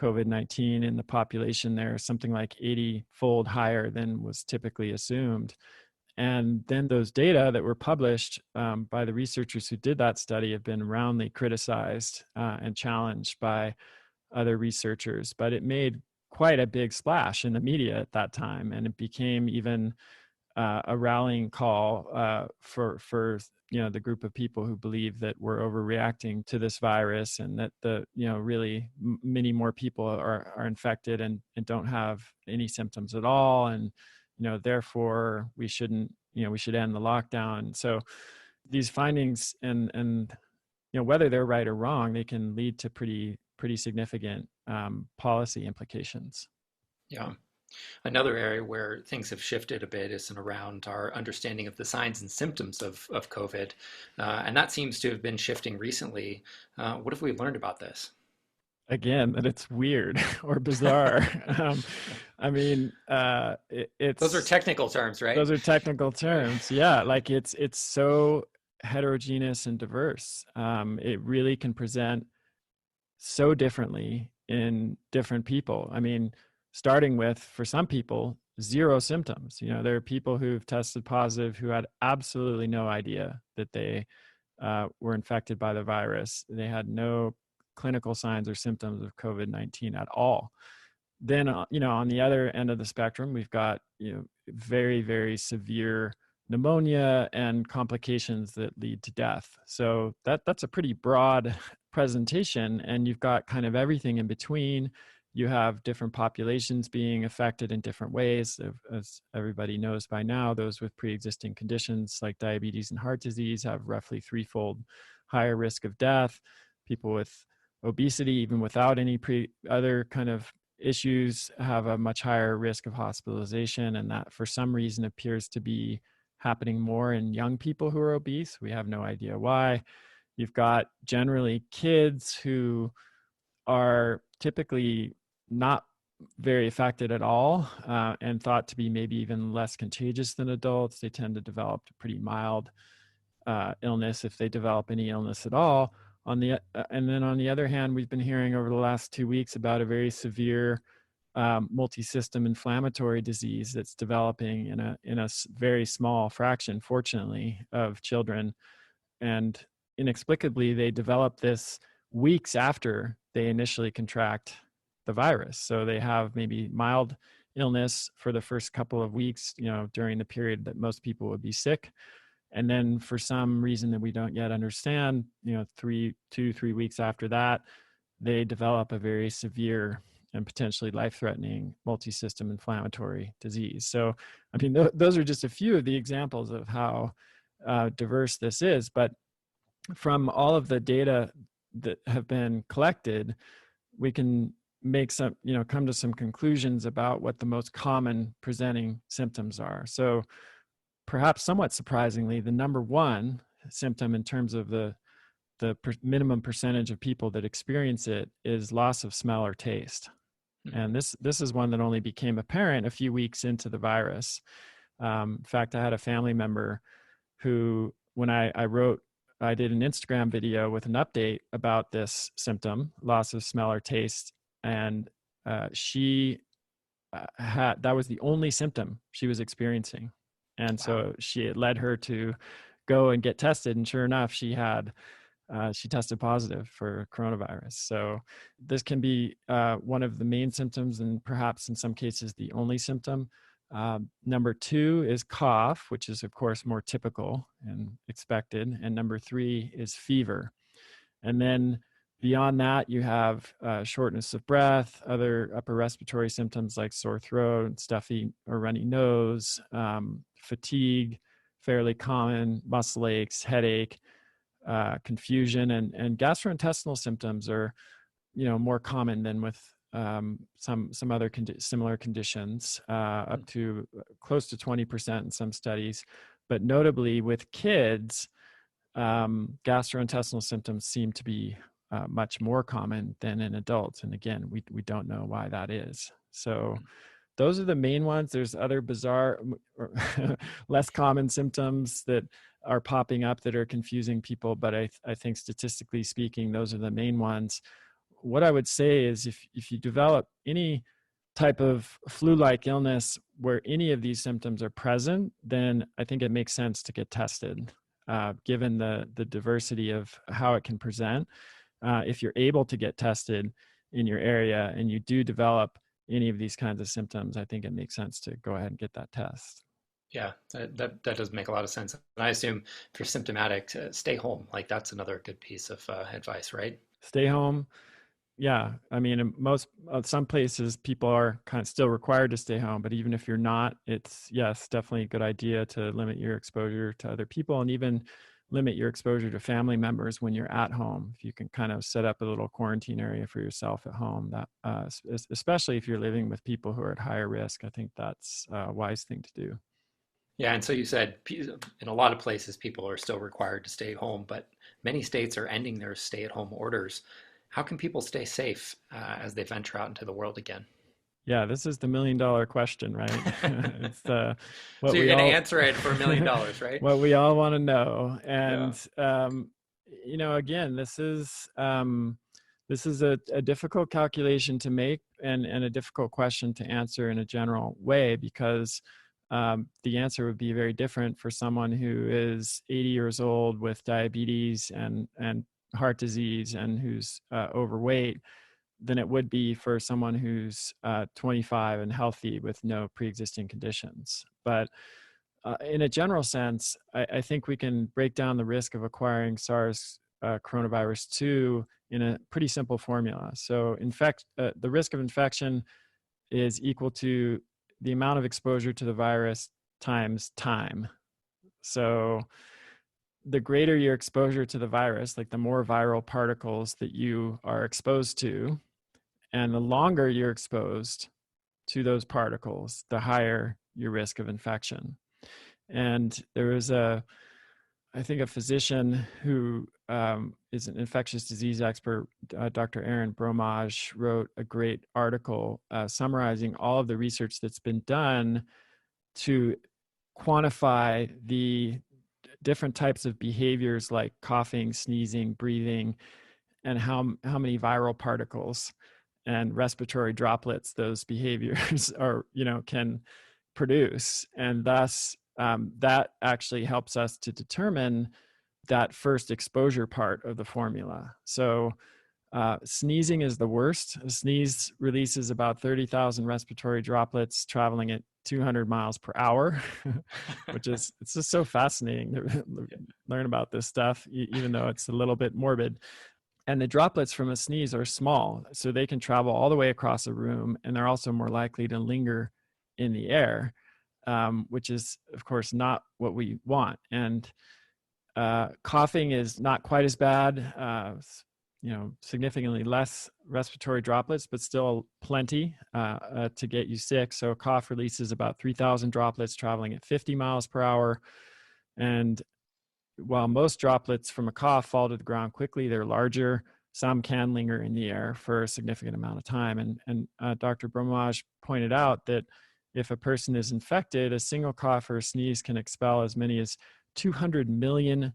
COVID-19 in the population there, something like 80-fold higher than was typically assumed. And then those data that were published by the researchers who did that study have been roundly criticized and challenged by other researchers. But it made quite a big splash in the media at that time, and it became even a rallying call for the group of people who believe that we're overreacting to this virus, and that really many more people are infected and don't have any symptoms at all, and therefore we should end the lockdown. So these findings, and whether they're right or wrong, they can lead to pretty significant policy implications. Yeah. Another area where things have shifted a bit is around our understanding of the signs and symptoms of COVID. And that seems to have been shifting recently. What have we learned about this? Again, that it's weird or bizarre. I mean, Those are technical terms, right? those are technical terms. Yeah, like it's so heterogeneous and diverse. It really can present so differently in different people. I mean, starting with, for some people, zero symptoms. There are people who've tested positive who had absolutely no idea that they were infected by the virus. They had no clinical signs or symptoms of COVID-19 at all. Then, on the other end of the spectrum, we've got, very, very severe pneumonia and complications that lead to death. So that's a pretty broad presentation, and you've got kind of everything in between. You have different populations being affected in different ways. As everybody knows by now, those with pre-existing conditions like diabetes and heart disease have roughly threefold higher risk of death. People with obesity, even without any other kind of issues, have a much higher risk of hospitalization, and that for some reason appears to be happening more in young people who are obese. We have no idea why. You've got generally kids who are typically not very affected at all, and thought to be maybe even less contagious than adults. They tend to develop a pretty mild illness, if they develop any illness at all. And then on the other hand, we've been hearing over the last 2 weeks about a very severe multi-system inflammatory disease that's developing in a very small fraction, fortunately, of children. And inexplicably, they develop this weeks after they initially contract the virus. So they have maybe mild illness for the first couple of weeks, during the period that most people would be sick. And then for some reason that we don't yet understand, 3 weeks after that, they develop a very severe and potentially life-threatening multi-system inflammatory disease. So, I mean, those are just a few of the examples of how diverse this is. But from all of the data that have been collected, we can make some, come to some conclusions about what the most common presenting symptoms are. So perhaps somewhat surprisingly, the number one symptom in terms of the minimum percentage of people that experience it is loss of smell or taste. And this is one that only became apparent a few weeks into the virus. In fact, I had a family member who, when I did an Instagram video with an update about this symptom, loss of smell or taste, and she that was the only symptom she was experiencing. And so it led her to go and get tested, and sure enough, she tested positive for coronavirus. So this can be one of the main symptoms, and perhaps in some cases the only symptom. Number two is cough, which is of course more typical and expected. And number three is fever. And then beyond that, you have shortness of breath, other upper respiratory symptoms like sore throat, stuffy or runny nose, fatigue, fairly common, muscle aches, headache, confusion, and gastrointestinal symptoms are, more common than with some other similar conditions, up to close to 20% in some studies. But notably with kids, gastrointestinal symptoms seem to be much more common than in adults. And again, we don't know why that is. So those are the main ones. There's other bizarre, or less common symptoms that are popping up that are confusing people. But I think statistically speaking, those are the main ones. What I would say is if you develop any type of flu-like illness where any of these symptoms are present, then I think it makes sense to get tested, given the diversity of how it can present. If you're able to get tested in your area and you do develop any of these kinds of symptoms, I think it makes sense to go ahead and get that test. Yeah, that does make a lot of sense. And I assume if you're symptomatic, to stay home. Like that's another good piece of advice, right? Stay home. Yeah, I mean, in most some places people are kind of still required to stay home, but even if you're not, it's yes, definitely a good idea to limit your exposure to other people and even limit your exposure to family members when you're at home. If you can kind of set up a little quarantine area for yourself at home, that especially if you're living with people who are at higher risk, I think that's a wise thing to do. Yeah, and so you said in a lot of places people are still required to stay home, but many states are ending their stay-at-home orders. How can people stay safe as they venture out into the world again? Yeah, this is the $1 million question, right? It's So what you're we going to all answer it for $1 million, right? what we all want to know. Yeah. And again, this is a difficult calculation to make and a difficult question to answer in a general way because the answer would be very different for someone who is 80 years old with diabetes and heart disease and who's overweight than it would be for someone who's 25 and healthy with no pre-existing conditions. But in a general sense, I think we can break down the risk of acquiring SARS coronavirus 2 in a pretty simple formula. So the risk of infection is equal to the amount of exposure to the virus times time. So the greater your exposure to the virus, like the more viral particles that you are exposed to, and the longer you're exposed to those particles, the higher your risk of infection. And there was I think, a physician who is an infectious disease expert, Dr. Aaron Bromage, wrote a great article summarizing all of the research that's been done to quantify the different types of behaviors like coughing, sneezing, breathing, and how many viral particles and respiratory droplets those behaviors are can produce, and thus that actually helps us to determine that first exposure part of the formula. So sneezing is the worst. A sneeze releases about 30,000 respiratory droplets traveling at 200 miles per hour, which is, it's just so fascinating to learn about this stuff, even though it's a little bit morbid. And the droplets from a sneeze are small, so they can travel all the way across a room, and they're also more likely to linger in the air, which is, of course, not what we want. And coughing is not quite as bad, significantly less respiratory droplets, but still plenty to get you sick. So a cough releases about 3,000 droplets traveling at 50 miles per hour. And while most droplets from a cough fall to the ground quickly, they're larger. Some can linger in the air for a significant amount of time. And Dr. Bromage pointed out that if a person is infected, a single cough or a sneeze can expel as many as 200 million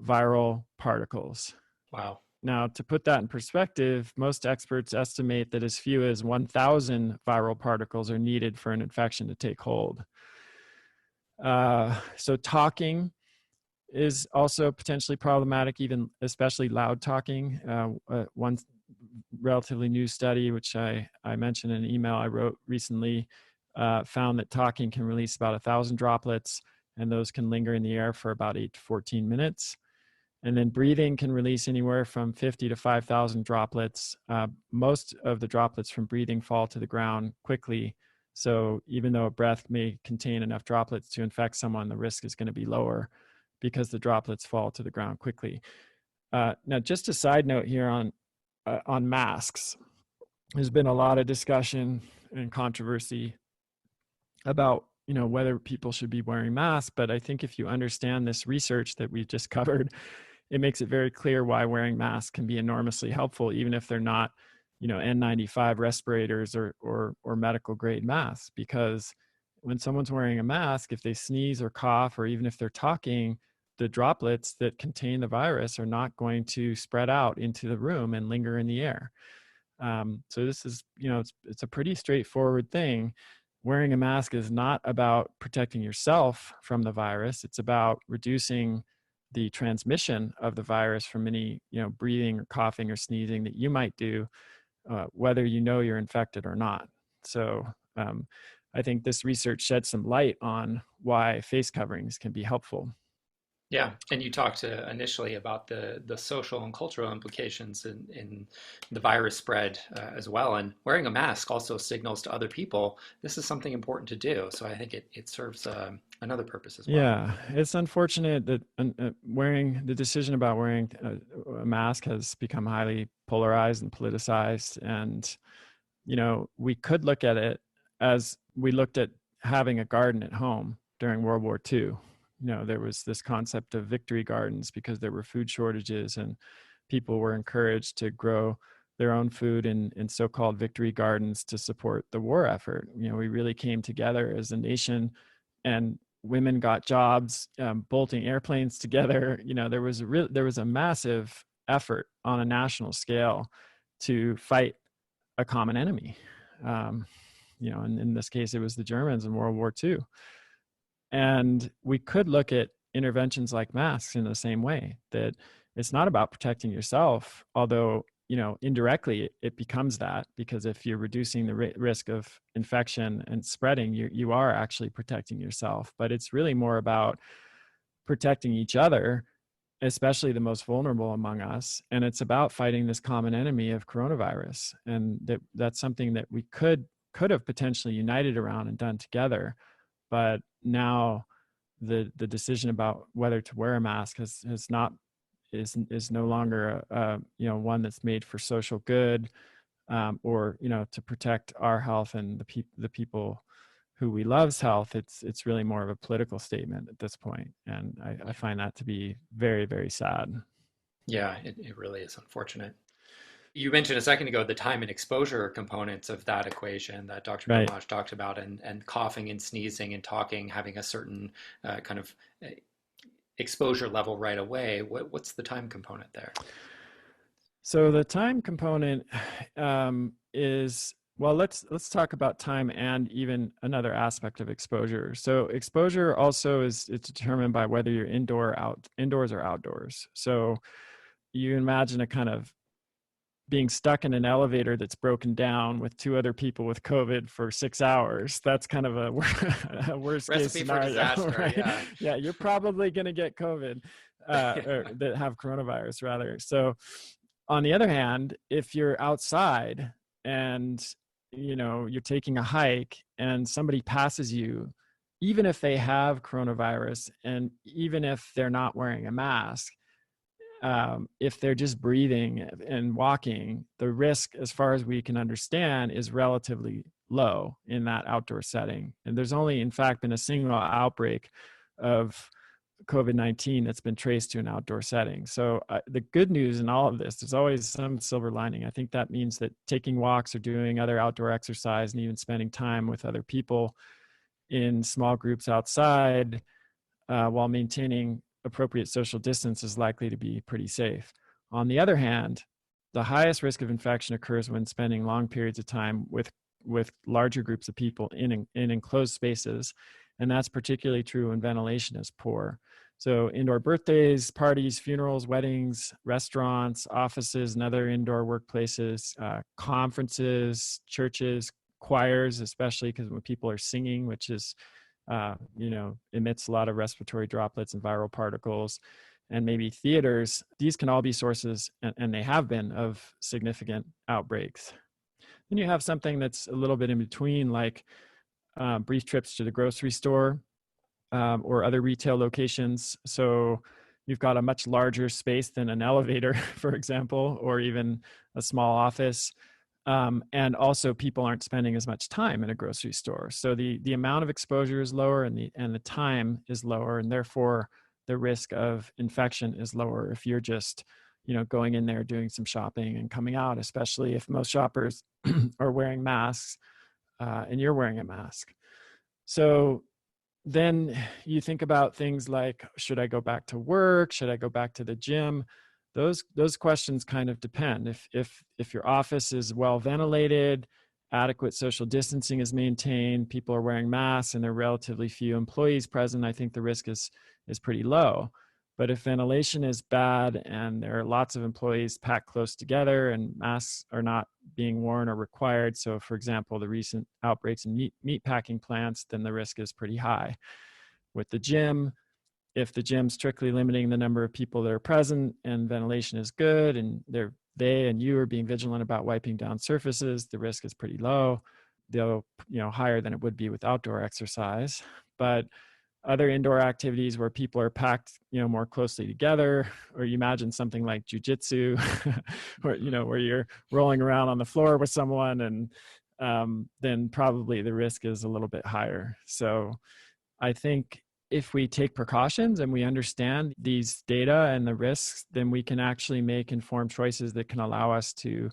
viral particles. Wow. Now, to put that in perspective, most experts estimate that as few as 1,000 viral particles are needed for an infection to take hold. So talking is also potentially problematic, even especially loud talking. One relatively new study, which I mentioned in an email I wrote recently, found that talking can release about 1,000 droplets, and those can linger in the air for about 8 to 14 minutes. And then breathing can release anywhere from 50 to 5,000 droplets. Most of the droplets from breathing fall to the ground quickly. So even though a breath may contain enough droplets to infect someone, the risk is going to be lower because the droplets fall to the ground quickly. Now, just a side note here on masks. There's been a lot of discussion and controversy about whether people should be wearing masks, but I think if you understand this research that we've just covered, it makes it very clear why wearing masks can be enormously helpful, even if they're not N95 respirators or medical grade masks. Because when someone's wearing a mask, if they sneeze or cough, or even if they're talking, the droplets that contain the virus are not going to spread out into the room and linger in the air. So this is, it's a pretty straightforward thing. Wearing a mask is not about protecting yourself from the virus. It's about reducing the transmission of the virus from any, breathing or coughing or sneezing that you might do, whether you're infected or not. So I think this research shed some light on why face coverings can be helpful. Yeah, and you talked initially about the social and cultural implications in the virus spread as well. And wearing a mask also signals to other people this is something important to do. So I think it serves another purpose as well. Yeah, it's unfortunate that wearing the decision about wearing a mask has become highly polarized and politicized. And, we could look at it as we looked at having a garden at home during World War II. There was this concept of victory gardens because there were food shortages and people were encouraged to grow their own food in so-called victory gardens to support the war effort. We really came together as a nation, and women got jobs bolting airplanes together. There was a massive effort on a national scale to fight a common enemy. And in this case, it was the Germans in World War II. And we could look at interventions like masks in the same way, that it's not about protecting yourself, although, indirectly it becomes that, because if you're reducing the risk of infection and spreading, you are actually protecting yourself. But it's really more about protecting each other, especially the most vulnerable among us. And it's about fighting this common enemy of coronavirus. And that's something that we could have potentially united around and done together. But now the decision about whether to wear a mask is no longer one that's made for social good, or to protect our health and the people who we love's health. It's really more of a political statement at this point, and I find that to be very, very sad. Yeah, it really is unfortunate. You mentioned a second ago the time and exposure components of that equation that Dr. Right. Bromaj talked about, and coughing and sneezing and talking, having a certain kind of exposure level right away. What's the time component there? So the time component is, well, let's talk about time and even another aspect of exposure. So exposure also it's determined by whether you're indoors or outdoors. So you imagine a kind of being stuck in an elevator that's broken down with two other people with COVID for 6 hours. That's kind of a worst Recipe case scenario, for disaster, right? yeah. Yeah, you're probably going to get COVID, or that have coronavirus rather. So on the other hand, if you're outside and you're taking a hike and somebody passes you, even if they have coronavirus and even if they're not wearing a mask, if they're just breathing and walking, the risk, as far as we can understand, is relatively low in that outdoor setting. And there's only, in fact, been a single outbreak of COVID-19 that's been traced to an outdoor setting. So the good news in all of this, there's always some silver lining. I think that means that taking walks or doing other outdoor exercise and even spending time with other people in small groups outside while maintaining appropriate social distance is likely to be pretty safe. On the other hand, the highest risk of infection occurs when spending long periods of time with larger groups of people in enclosed spaces. And that's particularly true when ventilation is poor. So indoor birthdays, parties, funerals, weddings, restaurants, offices, and other indoor workplaces, conferences, churches, choirs, especially because when people are singing, which is, emits a lot of respiratory droplets and viral particles, and maybe theaters, these can all be sources, and they have been, of significant outbreaks. Then you have something that's a little bit in between, like brief trips to the grocery store or other retail locations. So you've got a much larger space than an elevator, for example, or even a small office. And also people aren't spending as much time in a grocery store. So the amount of exposure is lower and the time is lower, and therefore the risk of infection is lower if you're just, going in there, doing some shopping and coming out, especially if most shoppers are wearing masks and you're wearing a mask. So then you think about things like, should I go back to work? Should I go back to the gym? Those questions kind of depend. If your office is well ventilated, adequate social distancing is maintained, people are wearing masks, and there are relatively few employees present, I think the risk is pretty low. But if ventilation is bad and there are lots of employees packed close together and masks are not being worn or required. So for example, the recent outbreaks in meat packing plants, then the risk is pretty high. With the gym, if the gym's strictly limiting the number of people that are present and ventilation is good and they and you are being vigilant about wiping down surfaces, the risk is pretty low, though higher than it would be with outdoor exercise. But other indoor activities where people are packed more closely together, or you imagine something like jujitsu where you're rolling around on the floor with someone, and then probably the risk is a little bit higher. So I think if we take precautions and we understand these data and the risks, then we can actually make informed choices that can allow us to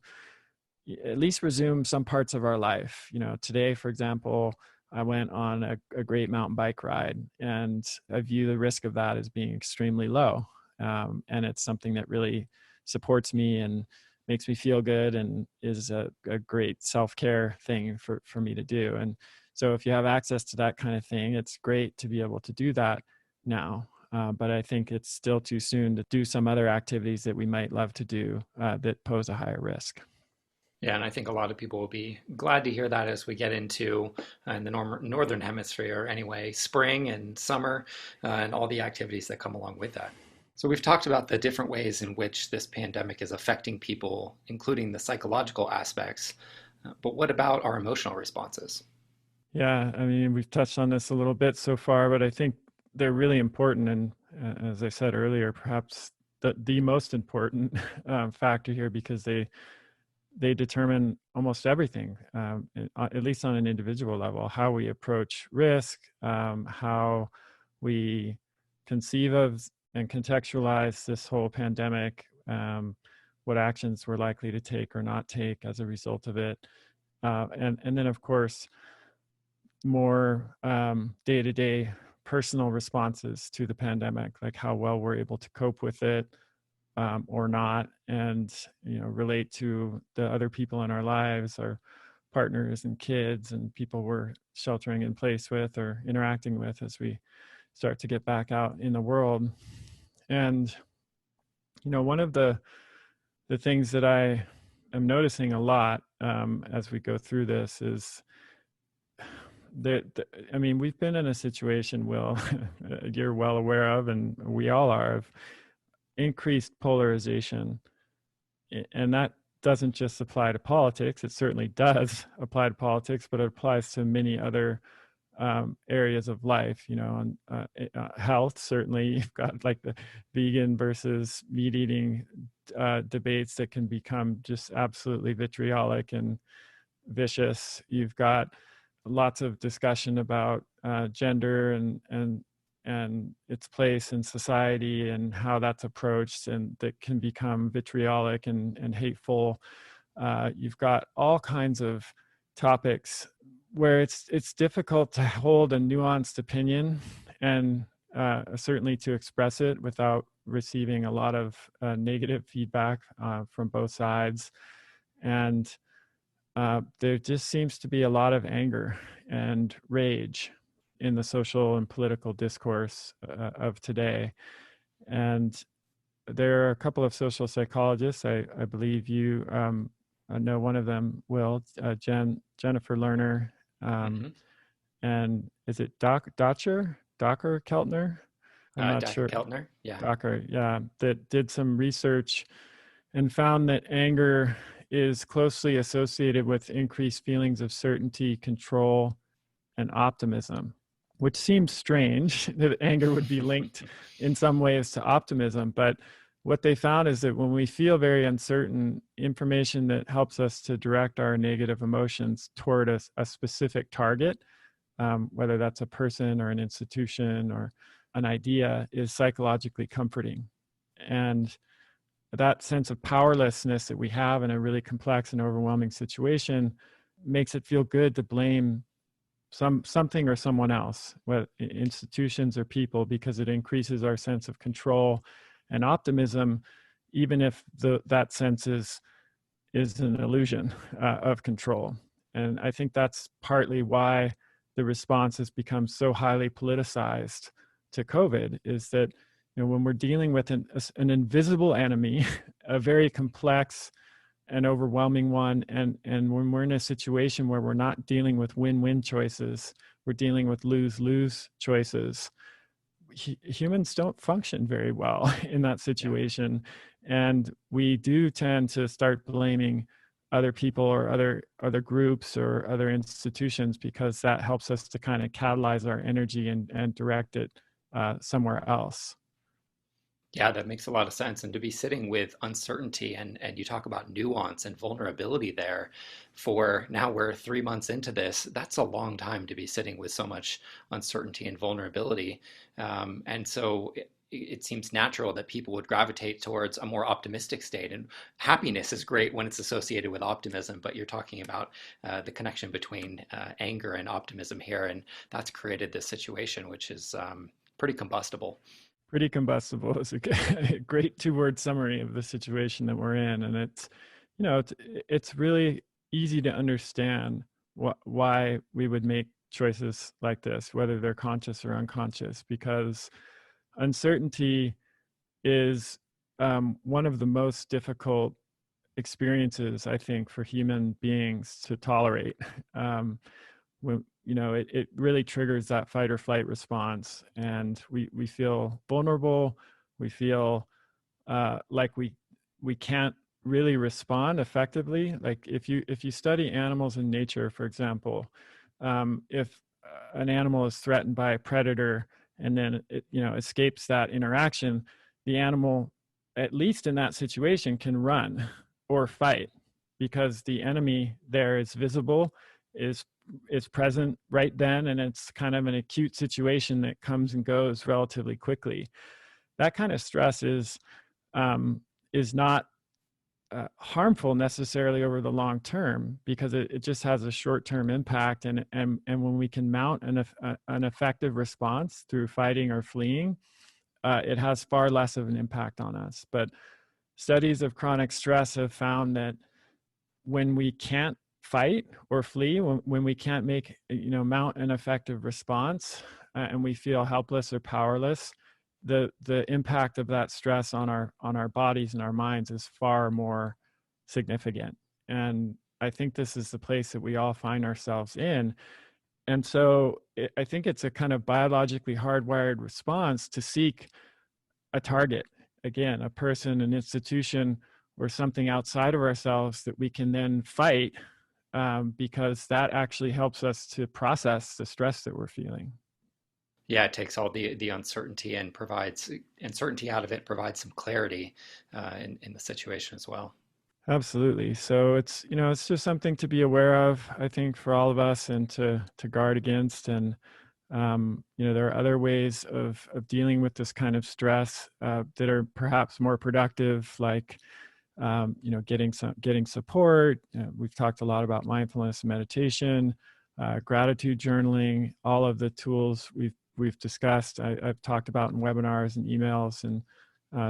at least resume some parts of our life. Today, for example, I went on a great mountain bike ride, and I view the risk of that as being extremely low. And it's something that really supports me and makes me feel good and is a great self-care thing for me to do. And so if you have access to that kind of thing, it's great to be able to do that now. But I think it's still too soon to do some other activities that we might love to do that pose a higher risk. Yeah, and I think a lot of people will be glad to hear that as we get into, in the northern hemisphere anyway, spring and summer, and all the activities that come along with that. So we've talked about the different ways in which this pandemic is affecting people, including the psychological aspects. But what about our emotional responses? Yeah, I mean, we've touched on this a little bit so far, but I think they're really important. And as I said earlier, perhaps the most important factor here, because they determine almost everything, at least on an individual level, how we approach risk, how we conceive of and contextualize this whole pandemic, what actions we're likely to take or not take as a result of it. And then, of course, more day-to-day personal responses to the pandemic, like how well we're able to cope with it, or not, and relate to the other people in our lives, our partners and kids and people we're sheltering in place with or interacting with as we start to get back out in the world. And one of the things that I am noticing a lot as we go through this is I mean, we've been in a situation, Will, you're well aware of, and we all are, of increased polarization. And that doesn't just apply to politics. It certainly does apply to politics, but it applies to many other areas of life. On health, certainly you've got like the vegan versus meat eating debates that can become just absolutely vitriolic and vicious. You've got lots of discussion about gender and its place in society and how that's approached, and that can become vitriolic and hateful. You've got all kinds of topics where it's difficult to hold a nuanced opinion and certainly to express it without receiving a lot of negative feedback from both sides. And there just seems to be a lot of anger and rage in the social and political discourse of today. And there are a couple of social psychologists, I believe you know one of them, Will, Jennifer Lerner, and is it Docker Keltner? I'm not sure. Keltner, yeah. Docker, yeah, that did some research and found that anger is closely associated with increased feelings of certainty, control, and optimism, which seems strange that anger would be linked in some ways to optimism. But what they found is that when we feel very uncertain, information that helps us to direct our negative emotions toward a specific target, whether that's a person or an institution or an idea, is psychologically comforting. And that sense of powerlessness that we have in a really complex and overwhelming situation makes it feel good to blame something or someone else, whether institutions or people, because it increases our sense of control and optimism, even if that sense is an illusion of control. And I think that's partly why the response has become so highly politicized to COVID, is that when we're dealing with an invisible enemy, a very complex an overwhelming one. And when we're in a situation where we're not dealing with win-win choices, we're dealing with lose-lose choices. Humans don't function very well in that Yeah. situation. And we do tend to start blaming other people or other groups or other institutions, because that helps us to kind of catalyze our energy and direct it somewhere else. Yeah, that makes a lot of sense. And to be sitting with uncertainty and you talk about nuance and vulnerability there for now we're 3 months into this, that's a long time to be sitting with so much uncertainty and vulnerability. And so it seems natural that people would gravitate towards a more optimistic state. And happiness is great when it's associated with optimism, but you're talking about the connection between anger and optimism here. And that's created this situation, which is pretty combustible. Pretty combustible is a great two-word summary of the situation that we're in. And it's, it's really easy to understand why we would make choices like this, whether they're conscious or unconscious, because uncertainty is one of the most difficult experiences, I think, for human beings to tolerate. When it really triggers that fight or flight response, and we feel vulnerable. We feel like we can't really respond effectively. Like if you study animals in nature, for example, if an animal is threatened by a predator and then it escapes that interaction, the animal, at least in that situation, can run or fight, because the enemy there is visible, is present right then, and it's kind of an acute situation that comes and goes relatively quickly. That kind of stress is not harmful necessarily over the long term, because it just has a short-term impact, and when we can mount an effective response through fighting or fleeing, it has far less of an impact on us. But studies of chronic stress have found that when we can't fight or flee, when we can't mount an effective response, and we feel helpless or powerless, the impact of that stress on our bodies and our minds is far more significant. And I think this is the place that we all find ourselves in. And so I think it's a kind of biologically hardwired response to seek a target, again, a person, an institution, or something outside of ourselves that we can then fight, because that actually helps us to process the stress that we're feeling. Yeah, it takes all the uncertainty and provides uncertainty out of it, provides some clarity in the situation as well. Absolutely. So it's just something to be aware of, I think, for all of us, and to guard against. And there are other ways of dealing with this kind of stress that are perhaps more productive, like getting support. We've talked a lot about mindfulness and meditation, gratitude journaling, all of the tools we've discussed. I've talked about in webinars and emails and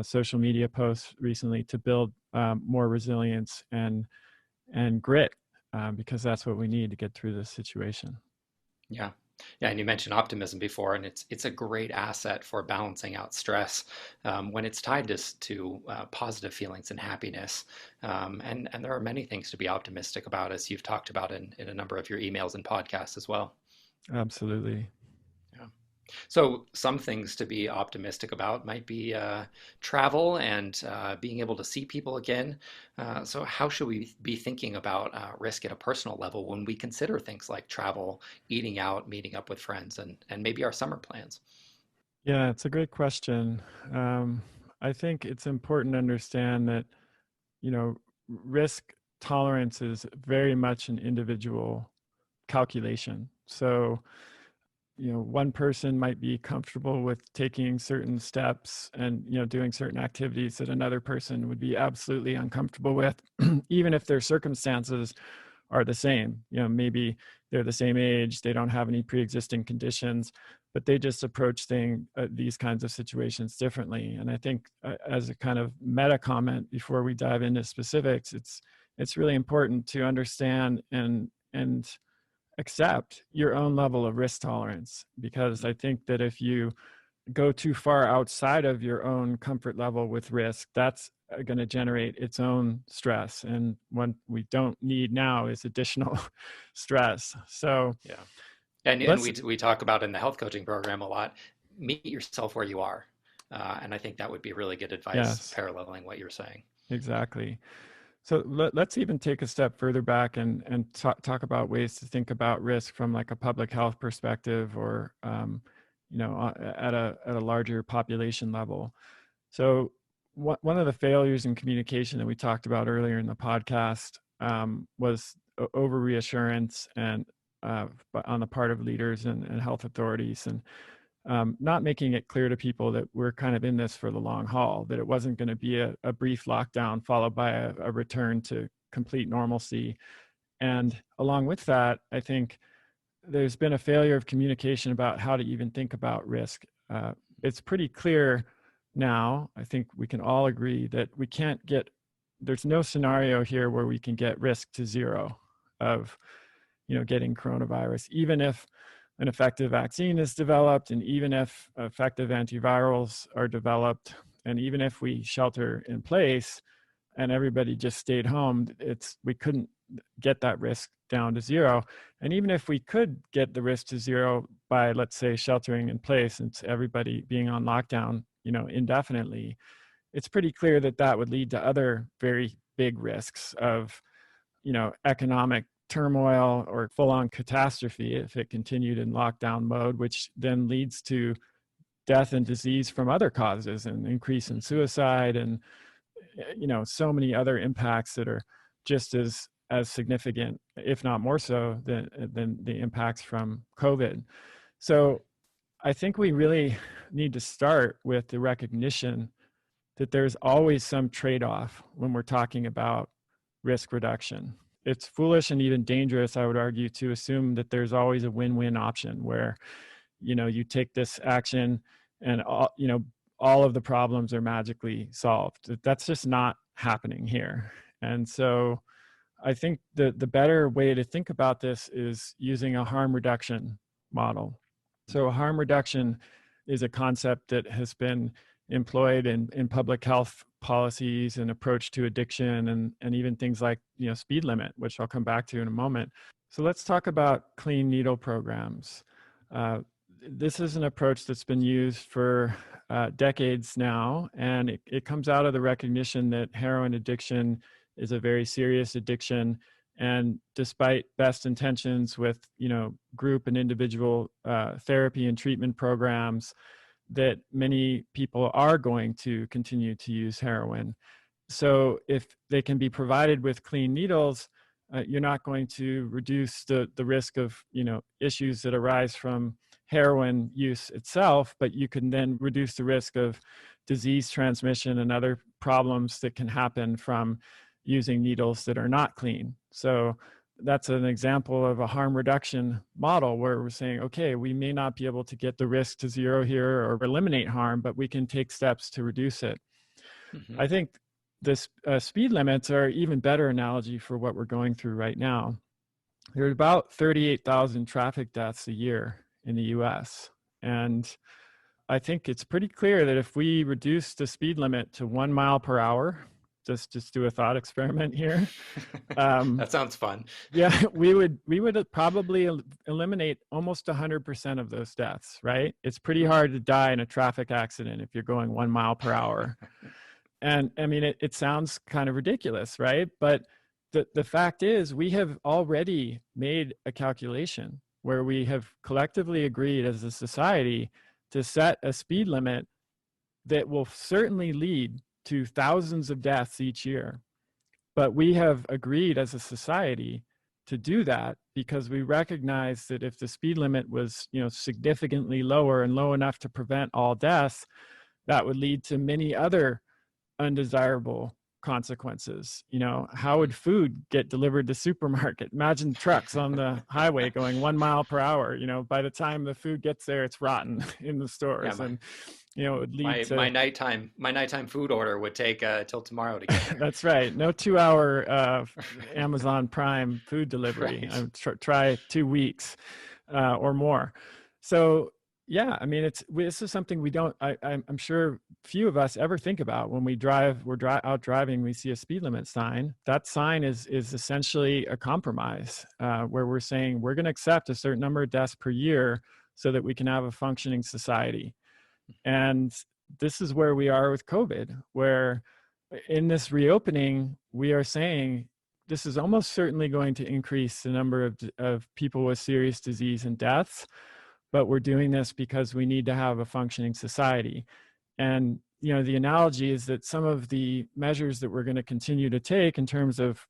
social media posts recently, to build more resilience and grit, because that's what we need to get through this situation. Yeah. Yeah, and you mentioned optimism before, and it's a great asset for balancing out stress when it's tied to positive feelings and happiness. And there are many things to be optimistic about, as you've talked about in a number of your emails and podcasts as well. Absolutely. Yeah. So some things to be optimistic about might be travel and being able to see people again. So how should we be thinking about risk at a personal level when we consider things like travel, eating out, meeting up with friends, and maybe our summer plans? Yeah, it's a great question. I think it's important to understand that, risk tolerance is very much an individual calculation. So, one person might be comfortable with taking certain steps and, doing certain activities that another person would be absolutely uncomfortable with, even if their circumstances are the same. Maybe they're the same age, they don't have any pre-existing conditions, but they just approach these kinds of situations differently. And I think, as a kind of meta comment before we dive into specifics, it's really important to understand and accept your own level of risk tolerance, because I think that if you go too far outside of your own comfort level with risk, that's going to generate its own stress. And what we don't need now is additional stress. So Yeah. And let's, we talk about in the health coaching program a lot, meet yourself where you are. And I think that would be really good advice, yes, paralleling what you're saying. exactly. So let's even take a step further back and talk about ways to think about risk from like a public health perspective, or at a larger population level. So one of the failures in communication that we talked about earlier in the podcast was over reassurance and on the part of leaders and health authorities, and not making it clear to people that we're kind of in this for the long haul, that it wasn't going to be a brief lockdown followed by a return to complete normalcy. And along with that, I think there's been a failure of communication about how to even think about risk. It's pretty clear now, I think we can all agree that there's no scenario here where we can get risk to zero of, getting coronavirus, even if an effective vaccine is developed, and even if effective antivirals are developed, and even if we shelter in place and everybody just stayed home, we couldn't get that risk down to zero. And even if we could get the risk to zero by, let's say, sheltering in place and everybody being on lockdown, indefinitely, it's pretty clear that that would lead to other very big risks of, economic turmoil or full-on catastrophe if it continued in lockdown mode, which then leads to death and disease from other causes, and increase in suicide, and so many other impacts that are just as significant, if not more so, than the impacts from COVID. So I think we really need to start with the recognition that there's always some trade-off when we're talking about risk reduction. It's foolish and even dangerous, I would argue, to assume that there's always a win-win option where, you take this action and all of the problems are magically solved. That's just not happening here. And so I think the better way to think about this is using a harm reduction model. So harm reduction is a concept that has been employed in public health policies and approach to addiction, and even things like speed limit, which I'll come back to in a moment. So let's talk about clean needle programs. This is an approach that's been used for decades now, and it comes out of the recognition that heroin addiction is a very serious addiction. And despite best intentions with group and individual therapy and treatment programs, that many people are going to continue to use heroin. So if they can be provided with clean needles, you're not going to reduce the risk of issues that arise from heroin use itself, but you can then reduce the risk of disease transmission and other problems that can happen from using needles that are not clean. So that's an example of a harm reduction model where we're saying, okay, we may not be able to get the risk to zero here or eliminate harm, but we can take steps to reduce it. Mm-hmm. I think this speed limits are an even better analogy for what we're going through right now. There are about 38,000 traffic deaths a year in the US. And I think it's pretty clear that if we reduce the speed limit to 1 mile per hour, just do a thought experiment here. That sounds fun. Yeah, we would probably eliminate almost 100% of those deaths, right? It's pretty hard to die in a traffic accident if you're going 1 mile per hour. And I mean, it sounds kind of ridiculous, right? But the fact is, we have already made a calculation where we have collectively agreed as a society to set a speed limit that will certainly lead to thousands of deaths each year. But we have agreed as a society to do that because we recognize that if the speed limit was, significantly lower and low enough to prevent all deaths, that would lead to many other undesirable consequences. How would food get delivered to supermarket? Imagine trucks on the highway going 1 mile per hour. By the time the food gets there, it's rotten in the stores. Yeah, And it would lead to my nighttime food order would take till tomorrow to get there. That's right. No 2-hour Amazon Prime food delivery. Right. Try 2 weeks or more. So Yeah, I mean, this is something we don't. I'm sure few of us ever think about when we drive. Out driving, we see a speed limit sign. That sign is essentially a compromise where we're saying we're going to accept a certain number of deaths per year so that we can have a functioning society. And this is where we are with COVID, where in this reopening, we are saying this is almost certainly going to increase the number of people with serious disease and deaths, but we're doing this because we need to have a functioning society. And the analogy is that some of the measures that we're going to continue to take in terms of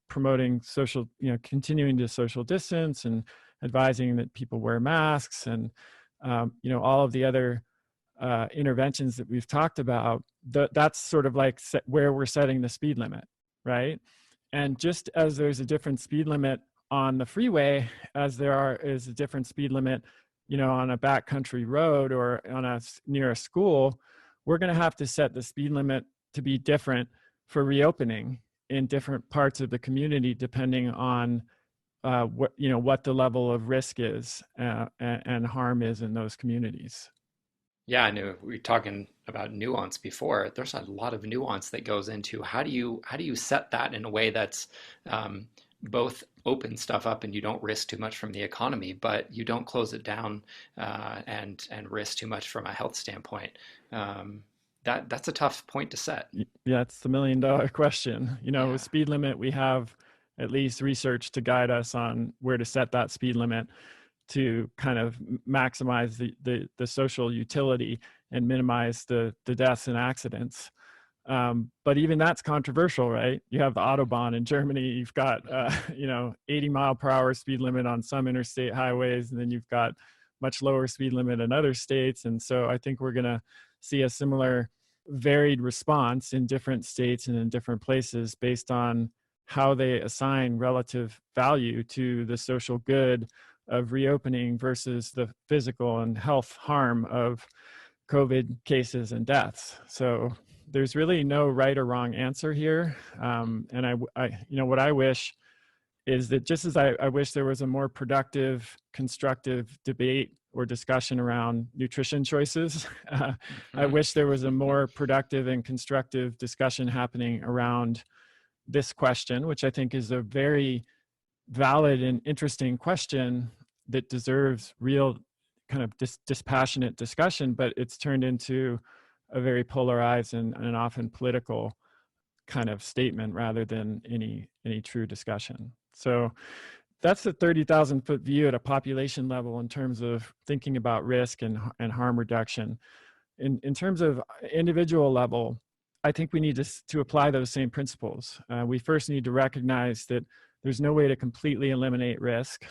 promoting social, continuing to social distance and advising that people wear masks and all of the other interventions that we've talked about, that's sort of like where we're setting the speed limit, right? And just as there's a different speed limit on the freeway as is a different speed limit on a backcountry road or near a school, we're going to have to set the speed limit to be different for reopening in different parts of the community, depending on what the level of risk is and harm is in those communities. Yeah, I know we were talking about nuance before. There's a lot of nuance that goes into how do you set that in a way that's both open stuff up and you don't risk too much from the economy, but you don't close it down and risk too much from a health standpoint. That's a tough point to set. Yeah, it's the $1 million question. Yeah. With speed limit, we have at least research to guide us on where to set that speed limit to kind of maximize the social utility and minimize the deaths and accidents. But even that's controversial, right? You have the Autobahn in Germany. You've got 80-mile-per-hour speed limit on some interstate highways, and then you've got much lower speed limit in other states. And so I think we're going to see a similar varied response in different states and in different places based on how they assign relative value to the social good of reopening versus the physical and health harm of COVID cases and deaths. So there's really no right or wrong answer here. And what I wish is that just as I wish there was a more productive, constructive debate or discussion around nutrition choices, I wish there was a more productive and constructive discussion happening around this question, which I think is a very valid and interesting question that deserves real kind of dispassionate discussion, but it's turned into a very polarized and often political kind of statement rather than any true discussion. So that's the 30,000 foot view at a population level in terms of thinking about risk and harm reduction. In terms of individual level, I think we need to apply those same principles. We first need to recognize that there's no way to completely eliminate risk,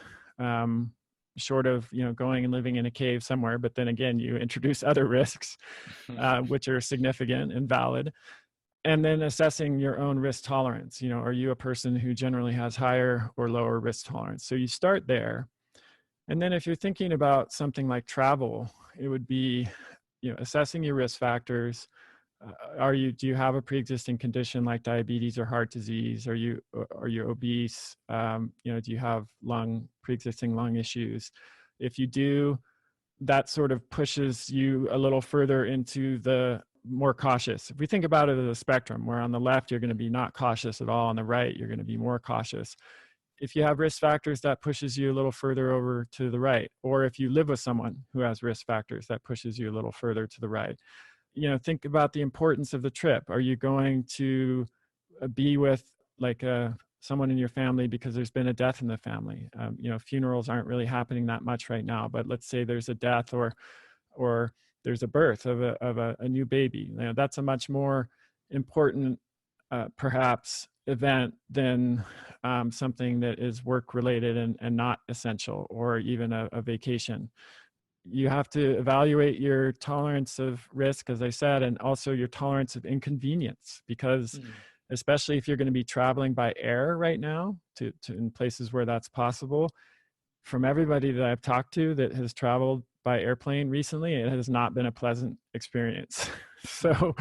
short of going and living in a cave somewhere. But then again, you introduce other risks, which are significant and valid. And then assessing your own risk tolerance. Are you a person who generally has higher or lower risk tolerance? So you start there. And then if you're thinking about something like travel, it would be assessing your risk factors. Do you have a pre-existing condition like diabetes or heart disease? Are you obese? Do you have pre-existing lung issues? If you do, that sort of pushes you a little further into the more cautious. If we think about it as a spectrum, where on the left, you're going to be not cautious at all. On the right, you're going to be more cautious. If you have risk factors, that pushes you a little further over to the right. Or if you live with someone who has risk factors, that pushes you a little further to the right. Think about the importance of the trip. Are you going to be with someone in your family because there's been a death in the family? Funerals aren't really happening that much right now, but let's say there's a death or there's a birth of a new baby. That's a much more important, perhaps, event than something that is work related and not essential, or even a vacation. You have to evaluate your tolerance of risk, as I said, and also your tolerance of inconvenience, because especially if you're going to be traveling by air right now to in places where that's possible, from everybody that I've talked to that has traveled by airplane recently, it has not been a pleasant experience. So,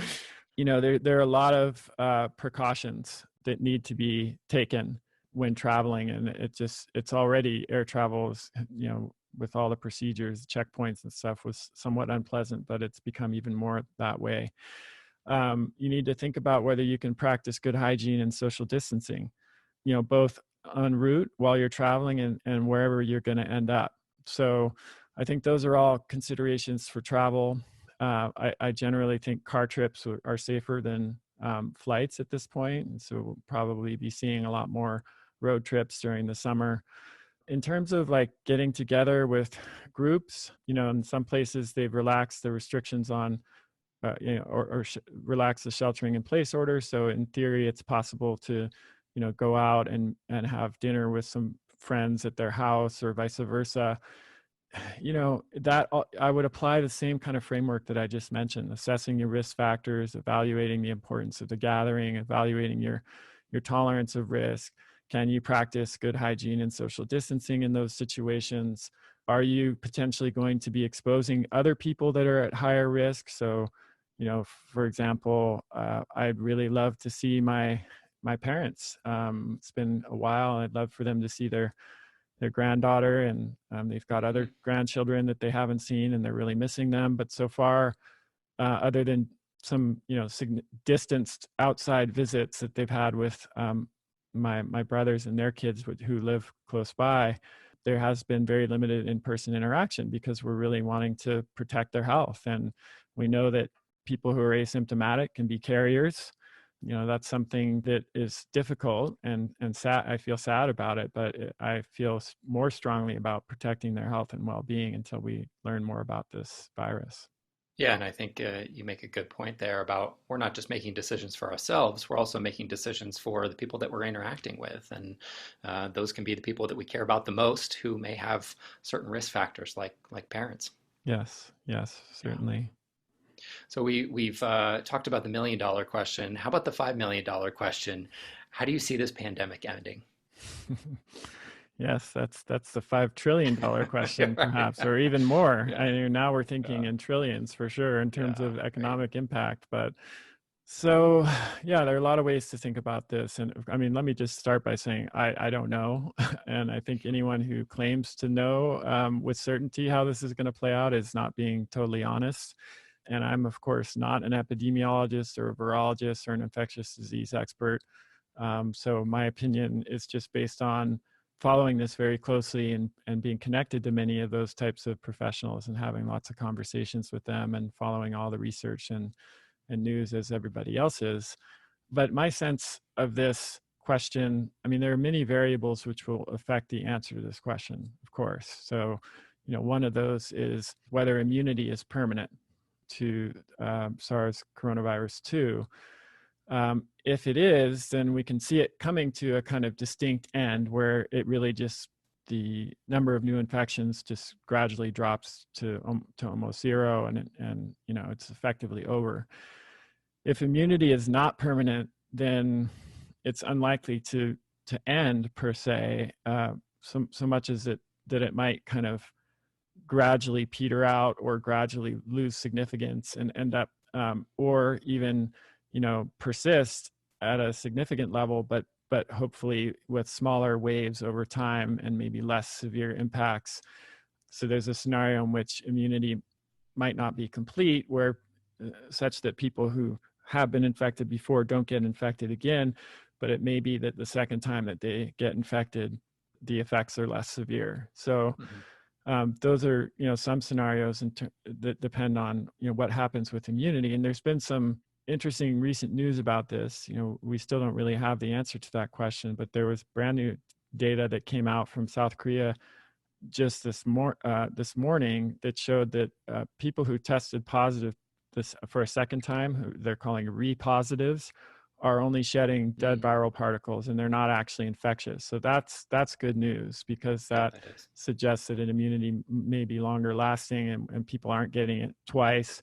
there are a lot of precautions that need to be taken when traveling, and it's already air travel is, with all the procedures, checkpoints and stuff was somewhat unpleasant, but it's become even more that way. You need to think about whether you can practice good hygiene and social distancing, both en route while you're traveling and wherever you're going to end up. So I think those are all considerations for travel. I generally think car trips are safer than flights at this point. And so we'll probably be seeing a lot more road trips during the summer. In terms of like getting together with groups, in some places they've relaxed the restrictions on or relax the sheltering in place order. So in theory, it's possible to, go out and have dinner with some friends at their house or vice versa. That I would apply the same kind of framework that I just mentioned, assessing your risk factors, evaluating the importance of the gathering, evaluating your tolerance of risk. Can you practice good hygiene and social distancing in those situations? Are you potentially going to be exposing other people that are at higher risk? So, for example, I'd really love to see my parents. It's been a while. I'd love for them to see their granddaughter, and they've got other grandchildren that they haven't seen, and they're really missing them. But so far, other than some distanced outside visits that they've had with my brothers and their kids who live close by, there has been very limited in-person interaction because we're really wanting to protect their health. And we know that people who are asymptomatic can be carriers. That's something that is difficult and sad. I feel sad about it, but I feel more strongly about protecting their health and well-being until we learn more about this virus. Yeah, and I think you make a good point there about we're not just making decisions for ourselves, we're also making decisions for the people that we're interacting with. And those can be the people that we care about the most who may have certain risk factors like parents. Yes, certainly. So we've talked about the $1 million question. How about the $5 million question? How do you see this pandemic ending? Yes, that's the $5 trillion question, perhaps, or even more. Yeah. I mean, now we're thinking in trillions for sure in terms of economic impact. But so, yeah, there are a lot of ways to think about this. And I mean, let me just start by saying I don't know. And I think anyone who claims to know with certainty how this is going to play out is not being totally honest. And I'm, of course, not an epidemiologist or a virologist or an infectious disease expert. So my opinion is just based on following this very closely and being connected to many of those types of professionals and having lots of conversations with them and following all the research and news as everybody else is. But my sense of this question, I mean, there are many variables which will affect the answer to this question, of course. So, one of those is whether immunity is permanent to SARS coronavirus 2. If it is, then we can see it coming to a kind of distinct end where it really just, the number of new infections just gradually drops to almost zero, and it's effectively over. If immunity is not permanent, then it's unlikely to end per se, so much as that it might kind of gradually peter out or gradually lose significance and end up or even persist at a significant level, but hopefully with smaller waves over time and maybe less severe impacts. So there's a scenario in which immunity might not be complete, where such that people who have been infected before don't get infected again, but it may be that the second time that they get infected, the effects are less severe. So those are some scenarios that depend on what happens with immunity. And there's been some interesting recent news about this. We still don't really have the answer to that question, but there was brand new data that came out from South Korea just this morning that showed that people who tested positive for a second time, who they're calling re-positives, are only shedding dead viral particles, and they're not actually infectious. So that's good news, because that suggests that an immunity may be longer lasting and people aren't getting it twice.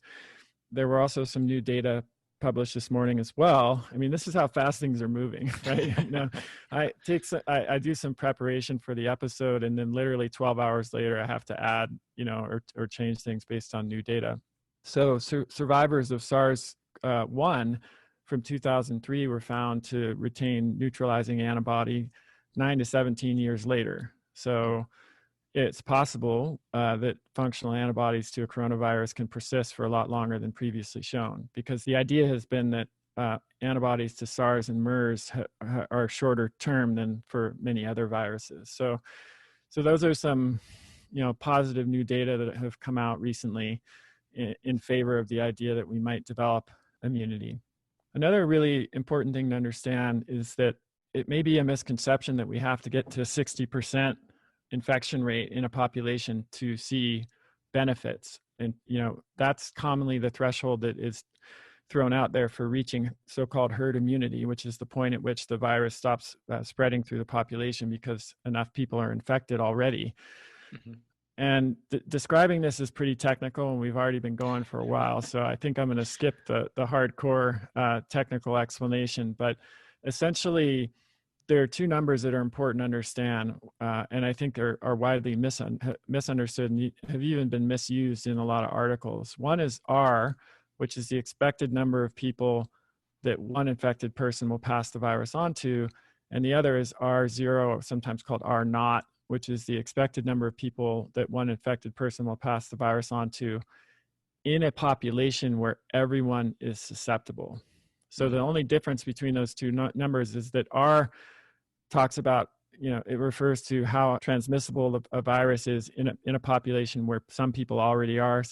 There were also some new data published this morning as well. I mean, this is how fast things are moving, right? I do some preparation for the episode, and then literally 12 hours later, I have to add, or change things based on new data. So survivors of SARS-1 from 2003 were found to retain neutralizing antibody 9 to 17 years later. So it's possible that functional antibodies to a coronavirus can persist for a lot longer than previously shown, because the idea has been that antibodies to SARS and MERS are shorter term than for many other viruses. So those are some, positive new data that have come out recently in favor of the idea that we might develop immunity. Another really important thing to understand is that it may be a misconception that we have to get to 60% infection rate in a population to see benefits. And, that's commonly the threshold that is thrown out there for reaching so-called herd immunity, which is the point at which the virus stops spreading through the population because enough people are infected already. Mm-hmm. And describing this is pretty technical, and we've already been going for a while, so I think I'm going to skip the hardcore technical explanation. But essentially, there are two numbers that are important to understand, and I think are widely misunderstood and have even been misused in a lot of articles. One is R, which is the expected number of people that one infected person will pass the virus on to, and the other is R0, or sometimes called R0, which is the expected number of people that one infected person will pass the virus on to in a population where everyone is susceptible. So the only difference between those two numbers is that R talks about, it refers to how transmissible a virus is in a population where some people already are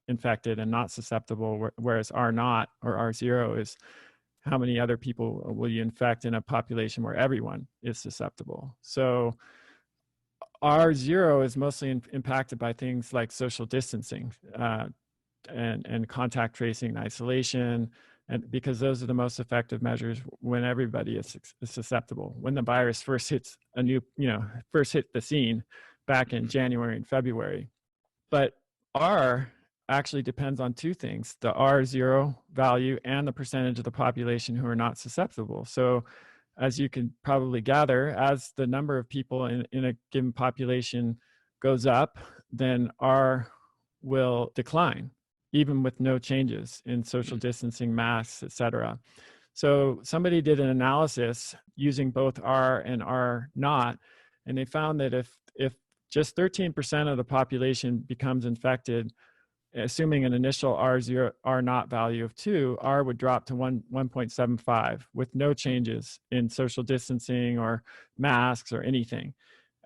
infected and not susceptible, whereas R0 or R0 is how many other people will you infect in a population where everyone is susceptible. So R0 is mostly impacted by things like social distancing and contact tracing and isolation, and because those are the most effective measures when everybody is susceptible. When the virus first hits first hit the scene back in January and February. But R actually depends on two things: the R0 value and the percentage of the population who are not susceptible. So as you can probably gather, as the number of people in a given population goes up, then R will decline, even with no changes in social distancing, masks, et cetera. So somebody did an analysis using both R and R0, and they found that if just 13% of the population becomes infected, assuming an initial R0 value of 2, R would drop to 1.75 with no changes in social distancing or masks or anything.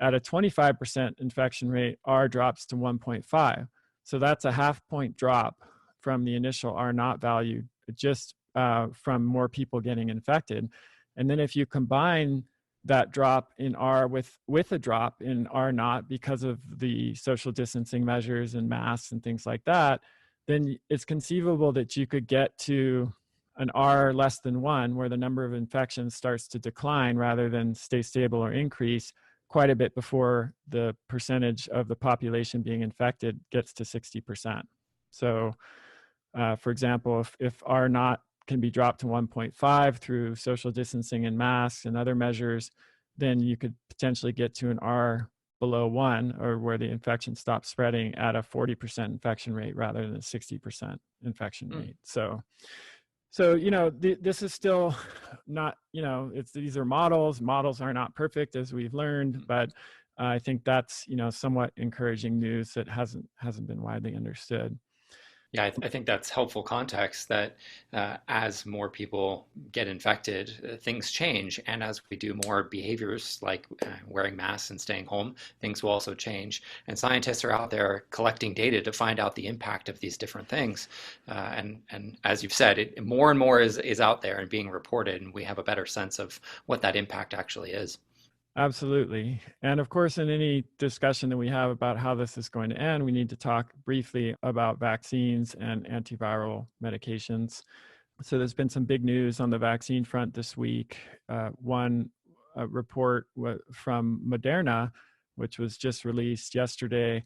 At a 25% infection rate, R drops to 1.5. So that's a half point drop from the initial R0 value, just from more people getting infected. And then if you combine that drop in R with a drop in R0 because of the social distancing measures and masks and things like that, then it's conceivable that you could get to an R less than 1, where the number of infections starts to decline rather than stay stable or increase quite a bit before the percentage of the population being infected gets to 60%. So, for example, if R0 can be dropped to 1.5 through social distancing and masks and other measures, then you could potentially get to an R below 1, or where the infection stops spreading, at a 40% infection rate rather than a 60% infection rate. So this is still not, these are models. Models are not perfect, as we've learned, but I think that's, somewhat encouraging news that hasn't been widely understood. Yeah, I think that's helpful context that as more people get infected, things change. And as we do more behaviors like wearing masks and staying home, things will also change. And scientists are out there collecting data to find out the impact of these different things. And as you've said, more and more is out there and being reported, and we have a better sense of what that impact actually is. Absolutely. And of course, in any discussion that we have about how this is going to end, we need to talk briefly about vaccines and antiviral medications. So there's been some big news on the vaccine front this week. One report from Moderna, which was just released yesterday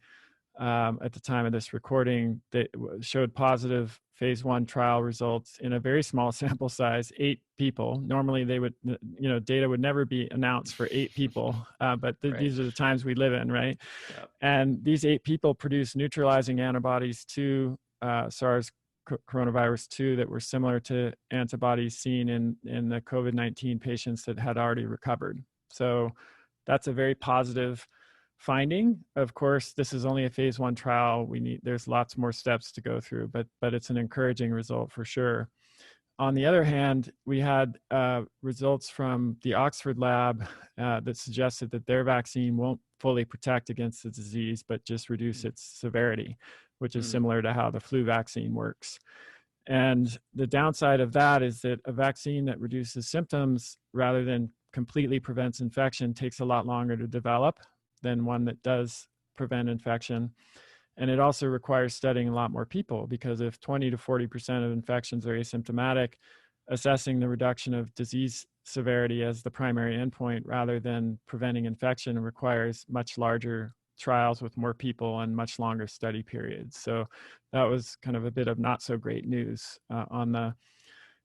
at the time of this recording, that showed positive phase 1 trial results in a very small sample size, 8 people. Normally they would, data would never be announced for 8 people, but right. These are the times we live in, right? Yep. And these 8 people produced neutralizing antibodies to SARS coronavirus 2 that were similar to antibodies seen in the COVID-19 patients that had already recovered. So that's a very positive finding. Of course, this is only a phase 1 trial. There's lots more steps to go through, but it's an encouraging result for sure. On the other hand, we had results from the Oxford lab that suggested that their vaccine won't fully protect against the disease, but just reduce its severity, which is similar to how the flu vaccine works. And the downside of that is that a vaccine that reduces symptoms rather than completely prevents infection takes a lot longer to develop than one that does prevent infection. And it also requires studying a lot more people, because if 20 to 40% of infections are asymptomatic, assessing the reduction of disease severity as the primary endpoint rather than preventing infection requires much larger trials with more people and much longer study periods. So that was kind of a bit of not so great news on the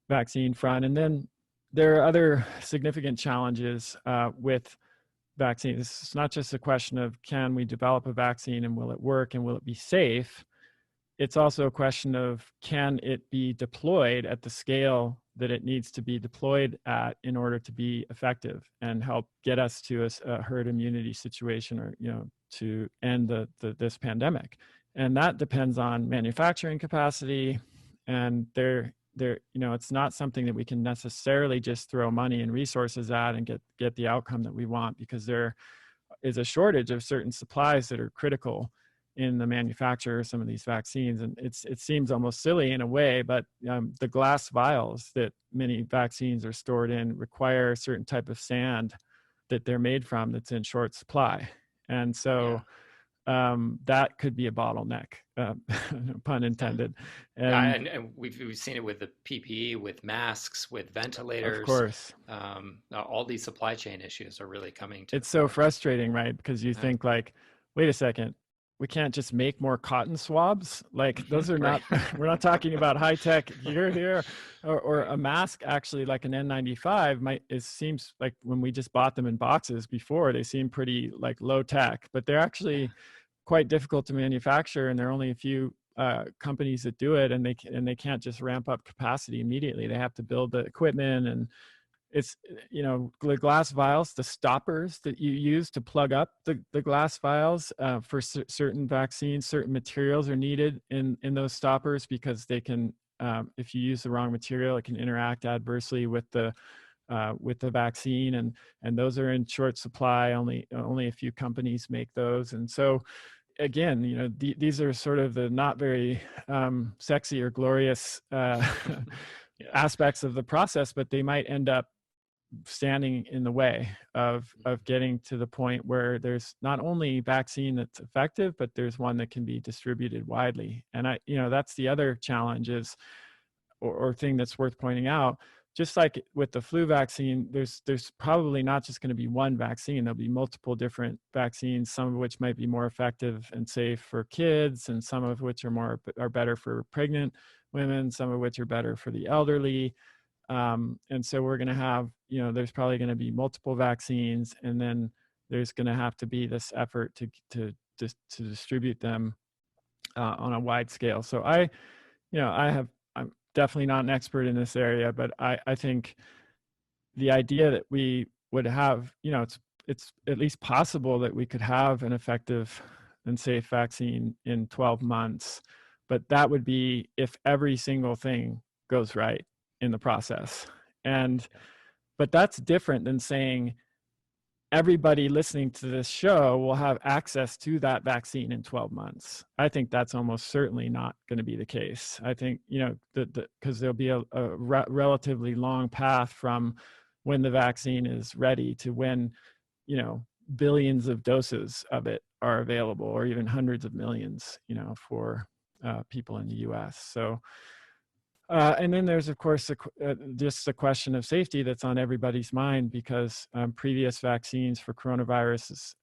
vaccine front. And then there are other significant challenges with vaccines. It's not just a question of can we develop a vaccine and will it work and will it be safe? It's also a question of can it be deployed at the scale that it needs to be deployed at in order to be effective and help get us to a herd immunity situation, or to end this pandemic. And that depends on manufacturing capacity, and it's not something that we can necessarily just throw money and resources at and get the outcome that we want, because there is a shortage of certain supplies that are critical in the manufacture of some of these vaccines. And it seems almost silly in a way, but the glass vials that many vaccines are stored in require a certain type of sand that they're made from that's in short supply. And so that could be a bottleneck, pun intended. And we've seen it with the PPE, with masks, with ventilators. Of course. All these supply chain issues are really coming to It's so frustrating, right? Because you think like, wait a second, we can't just make more cotton swabs. Like those are not, we're not talking about high tech gear here, or a mask actually like an N95 it seems like when we just bought them in boxes before, they seem pretty like low tech, but they're actually quite difficult to manufacture. And there are only a few companies that do it, and they can't just ramp up capacity immediately. They have to build the equipment, and it's, the glass vials, the stoppers that you use to plug up the glass vials for certain vaccines, certain materials are needed in those stoppers, because they can, if you use the wrong material, it can interact adversely with the vaccine, and those are in short supply. Only a few companies make those. And so again, these are sort of the not very sexy or glorious aspects of the process, but they might end up standing in the way of getting to the point where there's not only vaccine that's effective, but there's one that can be distributed widely. And that's the other challenge is, or thing that's worth pointing out. Just like with the flu vaccine, there's probably not just going to be one vaccine. There'll be multiple different vaccines, some of which might be more effective and safe for kids, and some of which are better for pregnant women, some of which are better for the elderly. And so we're going to have, there's probably going to be multiple vaccines, and then there's going to have to be this effort to distribute them on a wide scale. So I'm definitely not an expert in this area, but I think the idea that we would have, it's at least possible that we could have an effective and safe vaccine in 12 months, but that would be if every single thing goes right in the process. But that's different than saying everybody listening to this show will have access to that vaccine in 12 months. I think that's almost certainly not going to be the case. I think, because there'll be a relatively long path from when the vaccine is ready to when, billions of doses of it are available, or even hundreds of millions, for people in the US. So, and then there's, of course, just the question of safety that's on everybody's mind, because previous vaccines for coronaviruses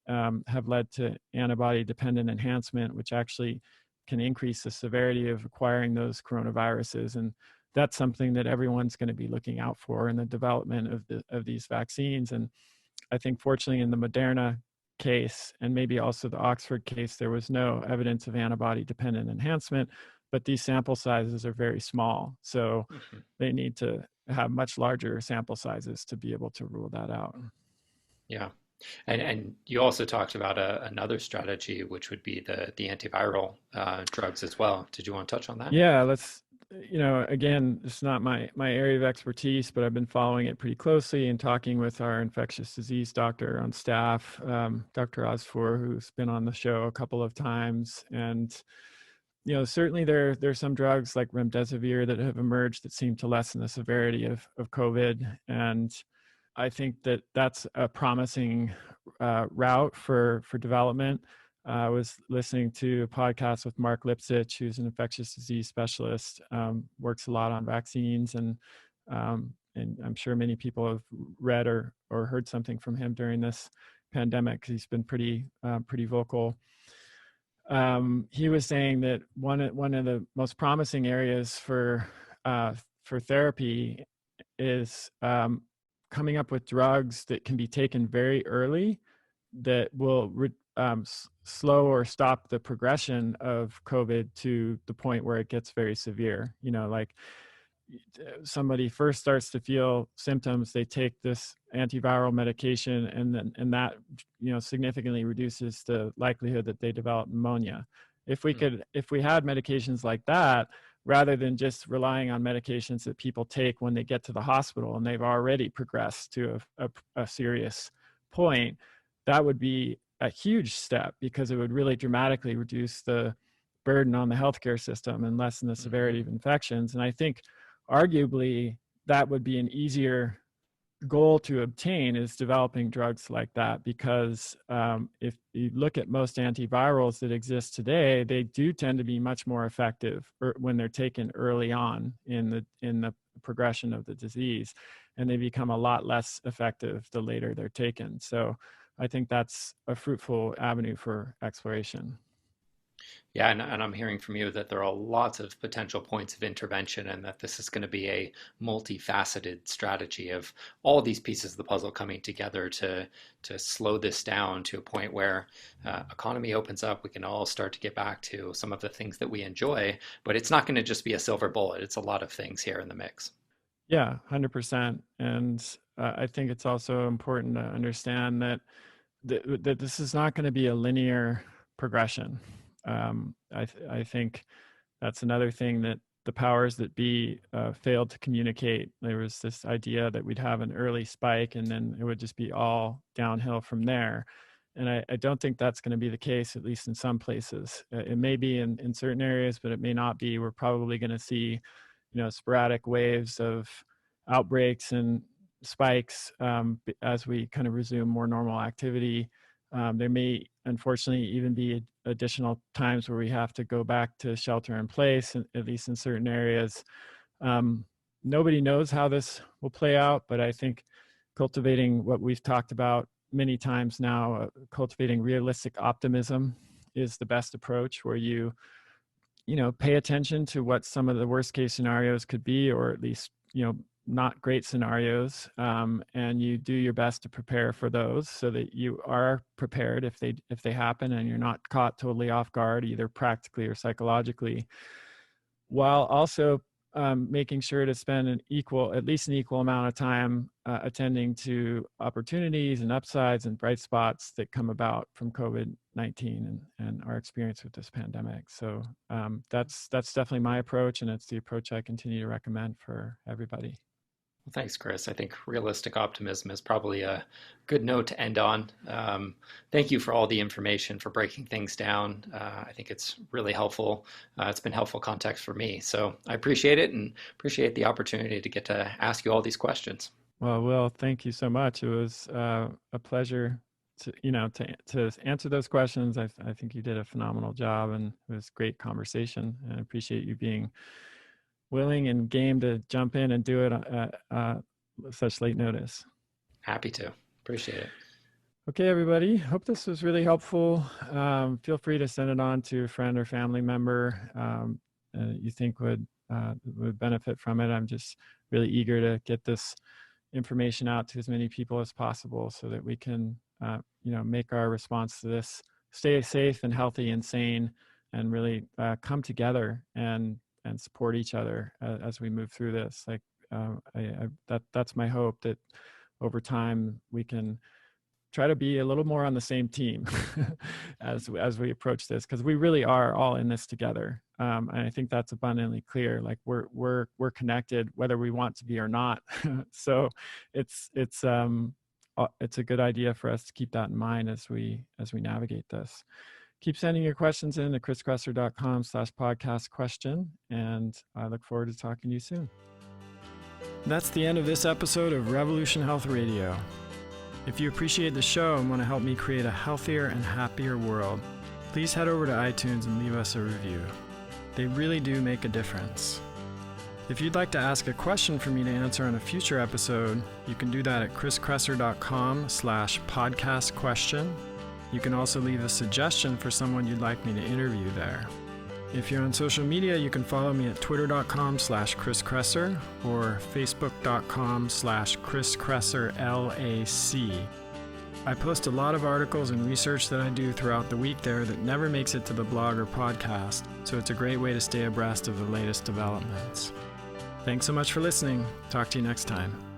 have led to antibody-dependent enhancement, which actually can increase the severity of acquiring those coronaviruses. And that's something that everyone's going to be looking out for in the development of these vaccines. And I think, fortunately, in the Moderna case, and maybe also the Oxford case, there was no evidence of antibody-dependent enhancement, but these sample sizes are very small. So they need to have much larger sample sizes to be able to rule that out. Yeah. And you also talked about another strategy, which would be the antiviral drugs as well. Did you want to touch on that? Yeah, again, it's not my area of expertise, but I've been following it pretty closely and talking with our infectious disease doctor on staff, Dr. Osfor, who's been on the show a couple of times. And, certainly there's some drugs like remdesivir that have emerged that seem to lessen the severity of COVID. And I think that that's a promising route for development. I was listening to a podcast with Mark Lipsitch, who's an infectious disease specialist, works a lot on vaccines, and I'm sure many people have read or heard something from him during this pandemic because he's been pretty vocal. He was saying that one of the most promising areas for therapy is coming up with drugs that can be taken very early that will slow or stop the progression of COVID to the point where it gets very severe. Like somebody first starts to feel symptoms, they take this antiviral medication, and that significantly reduces the likelihood that they develop pneumonia. If we had medications like that, rather than just relying on medications that people take when they get to the hospital and they've already progressed to a serious point, that would be a huge step because it would really dramatically reduce the burden on the healthcare system and lessen the severity of infections. And I think arguably that would be an easier goal to obtain, is developing drugs like that, because if you look at most antivirals that exist today, they do tend to be much more effective when they're taken early on in the progression of the disease, and they become a lot less effective the later they're taken. So I think that's a fruitful avenue for exploration. Yeah, and I'm hearing from you that there are lots of potential points of intervention and that this is going to be a multifaceted strategy of all these pieces of the puzzle coming together to slow this down to a point where economy opens up, we can all start to get back to some of the things that we enjoy, but it's not going to just be a silver bullet. It's a lot of things here in the mix. Yeah, 100%. And I think it's also important to understand that this is not going to be a linear progression. I think that's another thing that the powers that be failed to communicate. There was this idea that we'd have an early spike and then it would just be all downhill from there. And I don't think that's going to be the case, at least in some places. It may be in certain areas, but it may not be. We're probably going to see, sporadic waves of outbreaks and spikes as we kind of resume more normal activity. There may, unfortunately, even be additional times where we have to go back to shelter in place, at least in certain areas. Nobody knows how this will play out, but I think cultivating what we've talked about many times now, cultivating realistic optimism is the best approach, where you pay attention to what some of the worst case scenarios could be, or at least, not great scenarios, and you do your best to prepare for those so that you are prepared if they happen and you're not caught totally off guard, either practically or psychologically, while also making sure to spend at least an equal amount of time attending to opportunities and upsides and bright spots that come about from COVID-19 and our experience with this pandemic. So that's definitely my approach, and it's the approach I continue to recommend for everybody. Well, thanks, Chris. I think realistic optimism is probably a good note to end on. Thank you for all the information, for breaking things down. I think it's really helpful. It's been helpful context for me. So I appreciate it and appreciate the opportunity to get to ask you all these questions. Well, Will, thank you so much. It was a pleasure to answer those questions. I think you did a phenomenal job, and it was a great conversation. And I appreciate you being willing and game to jump in and do it at such late notice. Happy to. Appreciate it. Okay, everybody. Hope this was really helpful. Feel free to send it on to a friend or family member you think would benefit from it. I'm just really eager to get this information out to as many people as possible so that we can, make our response to this, stay safe and healthy and sane, and really come together and support each other as we move through this. Like that's my hope, that over time we can try to be a little more on the same team as we approach this, because we really are all in this together. And I think that's abundantly clear. Like we're connected whether we want to be or not. So it's a good idea for us to keep that in mind as we navigate this. Keep sending your questions in to kriskresser.com/podcast question, and I look forward to talking to you soon. That's the end of this episode of Revolution Health Radio. If you appreciate the show and want to help me create a healthier and happier world, please head over to iTunes and leave us a review. They really do make a difference. If you'd like to ask a question for me to answer on a future episode, you can do that at kriskresser.com/podcast question. You can also leave a suggestion for someone you'd like me to interview there. If you're on social media, you can follow me at twitter.com/kriskresser or facebook.com/kriskresser.L.AC. I post a lot of articles and research that I do throughout the week there that never makes it to the blog or podcast, so it's a great way to stay abreast of the latest developments. Thanks so much for listening. Talk to you next time.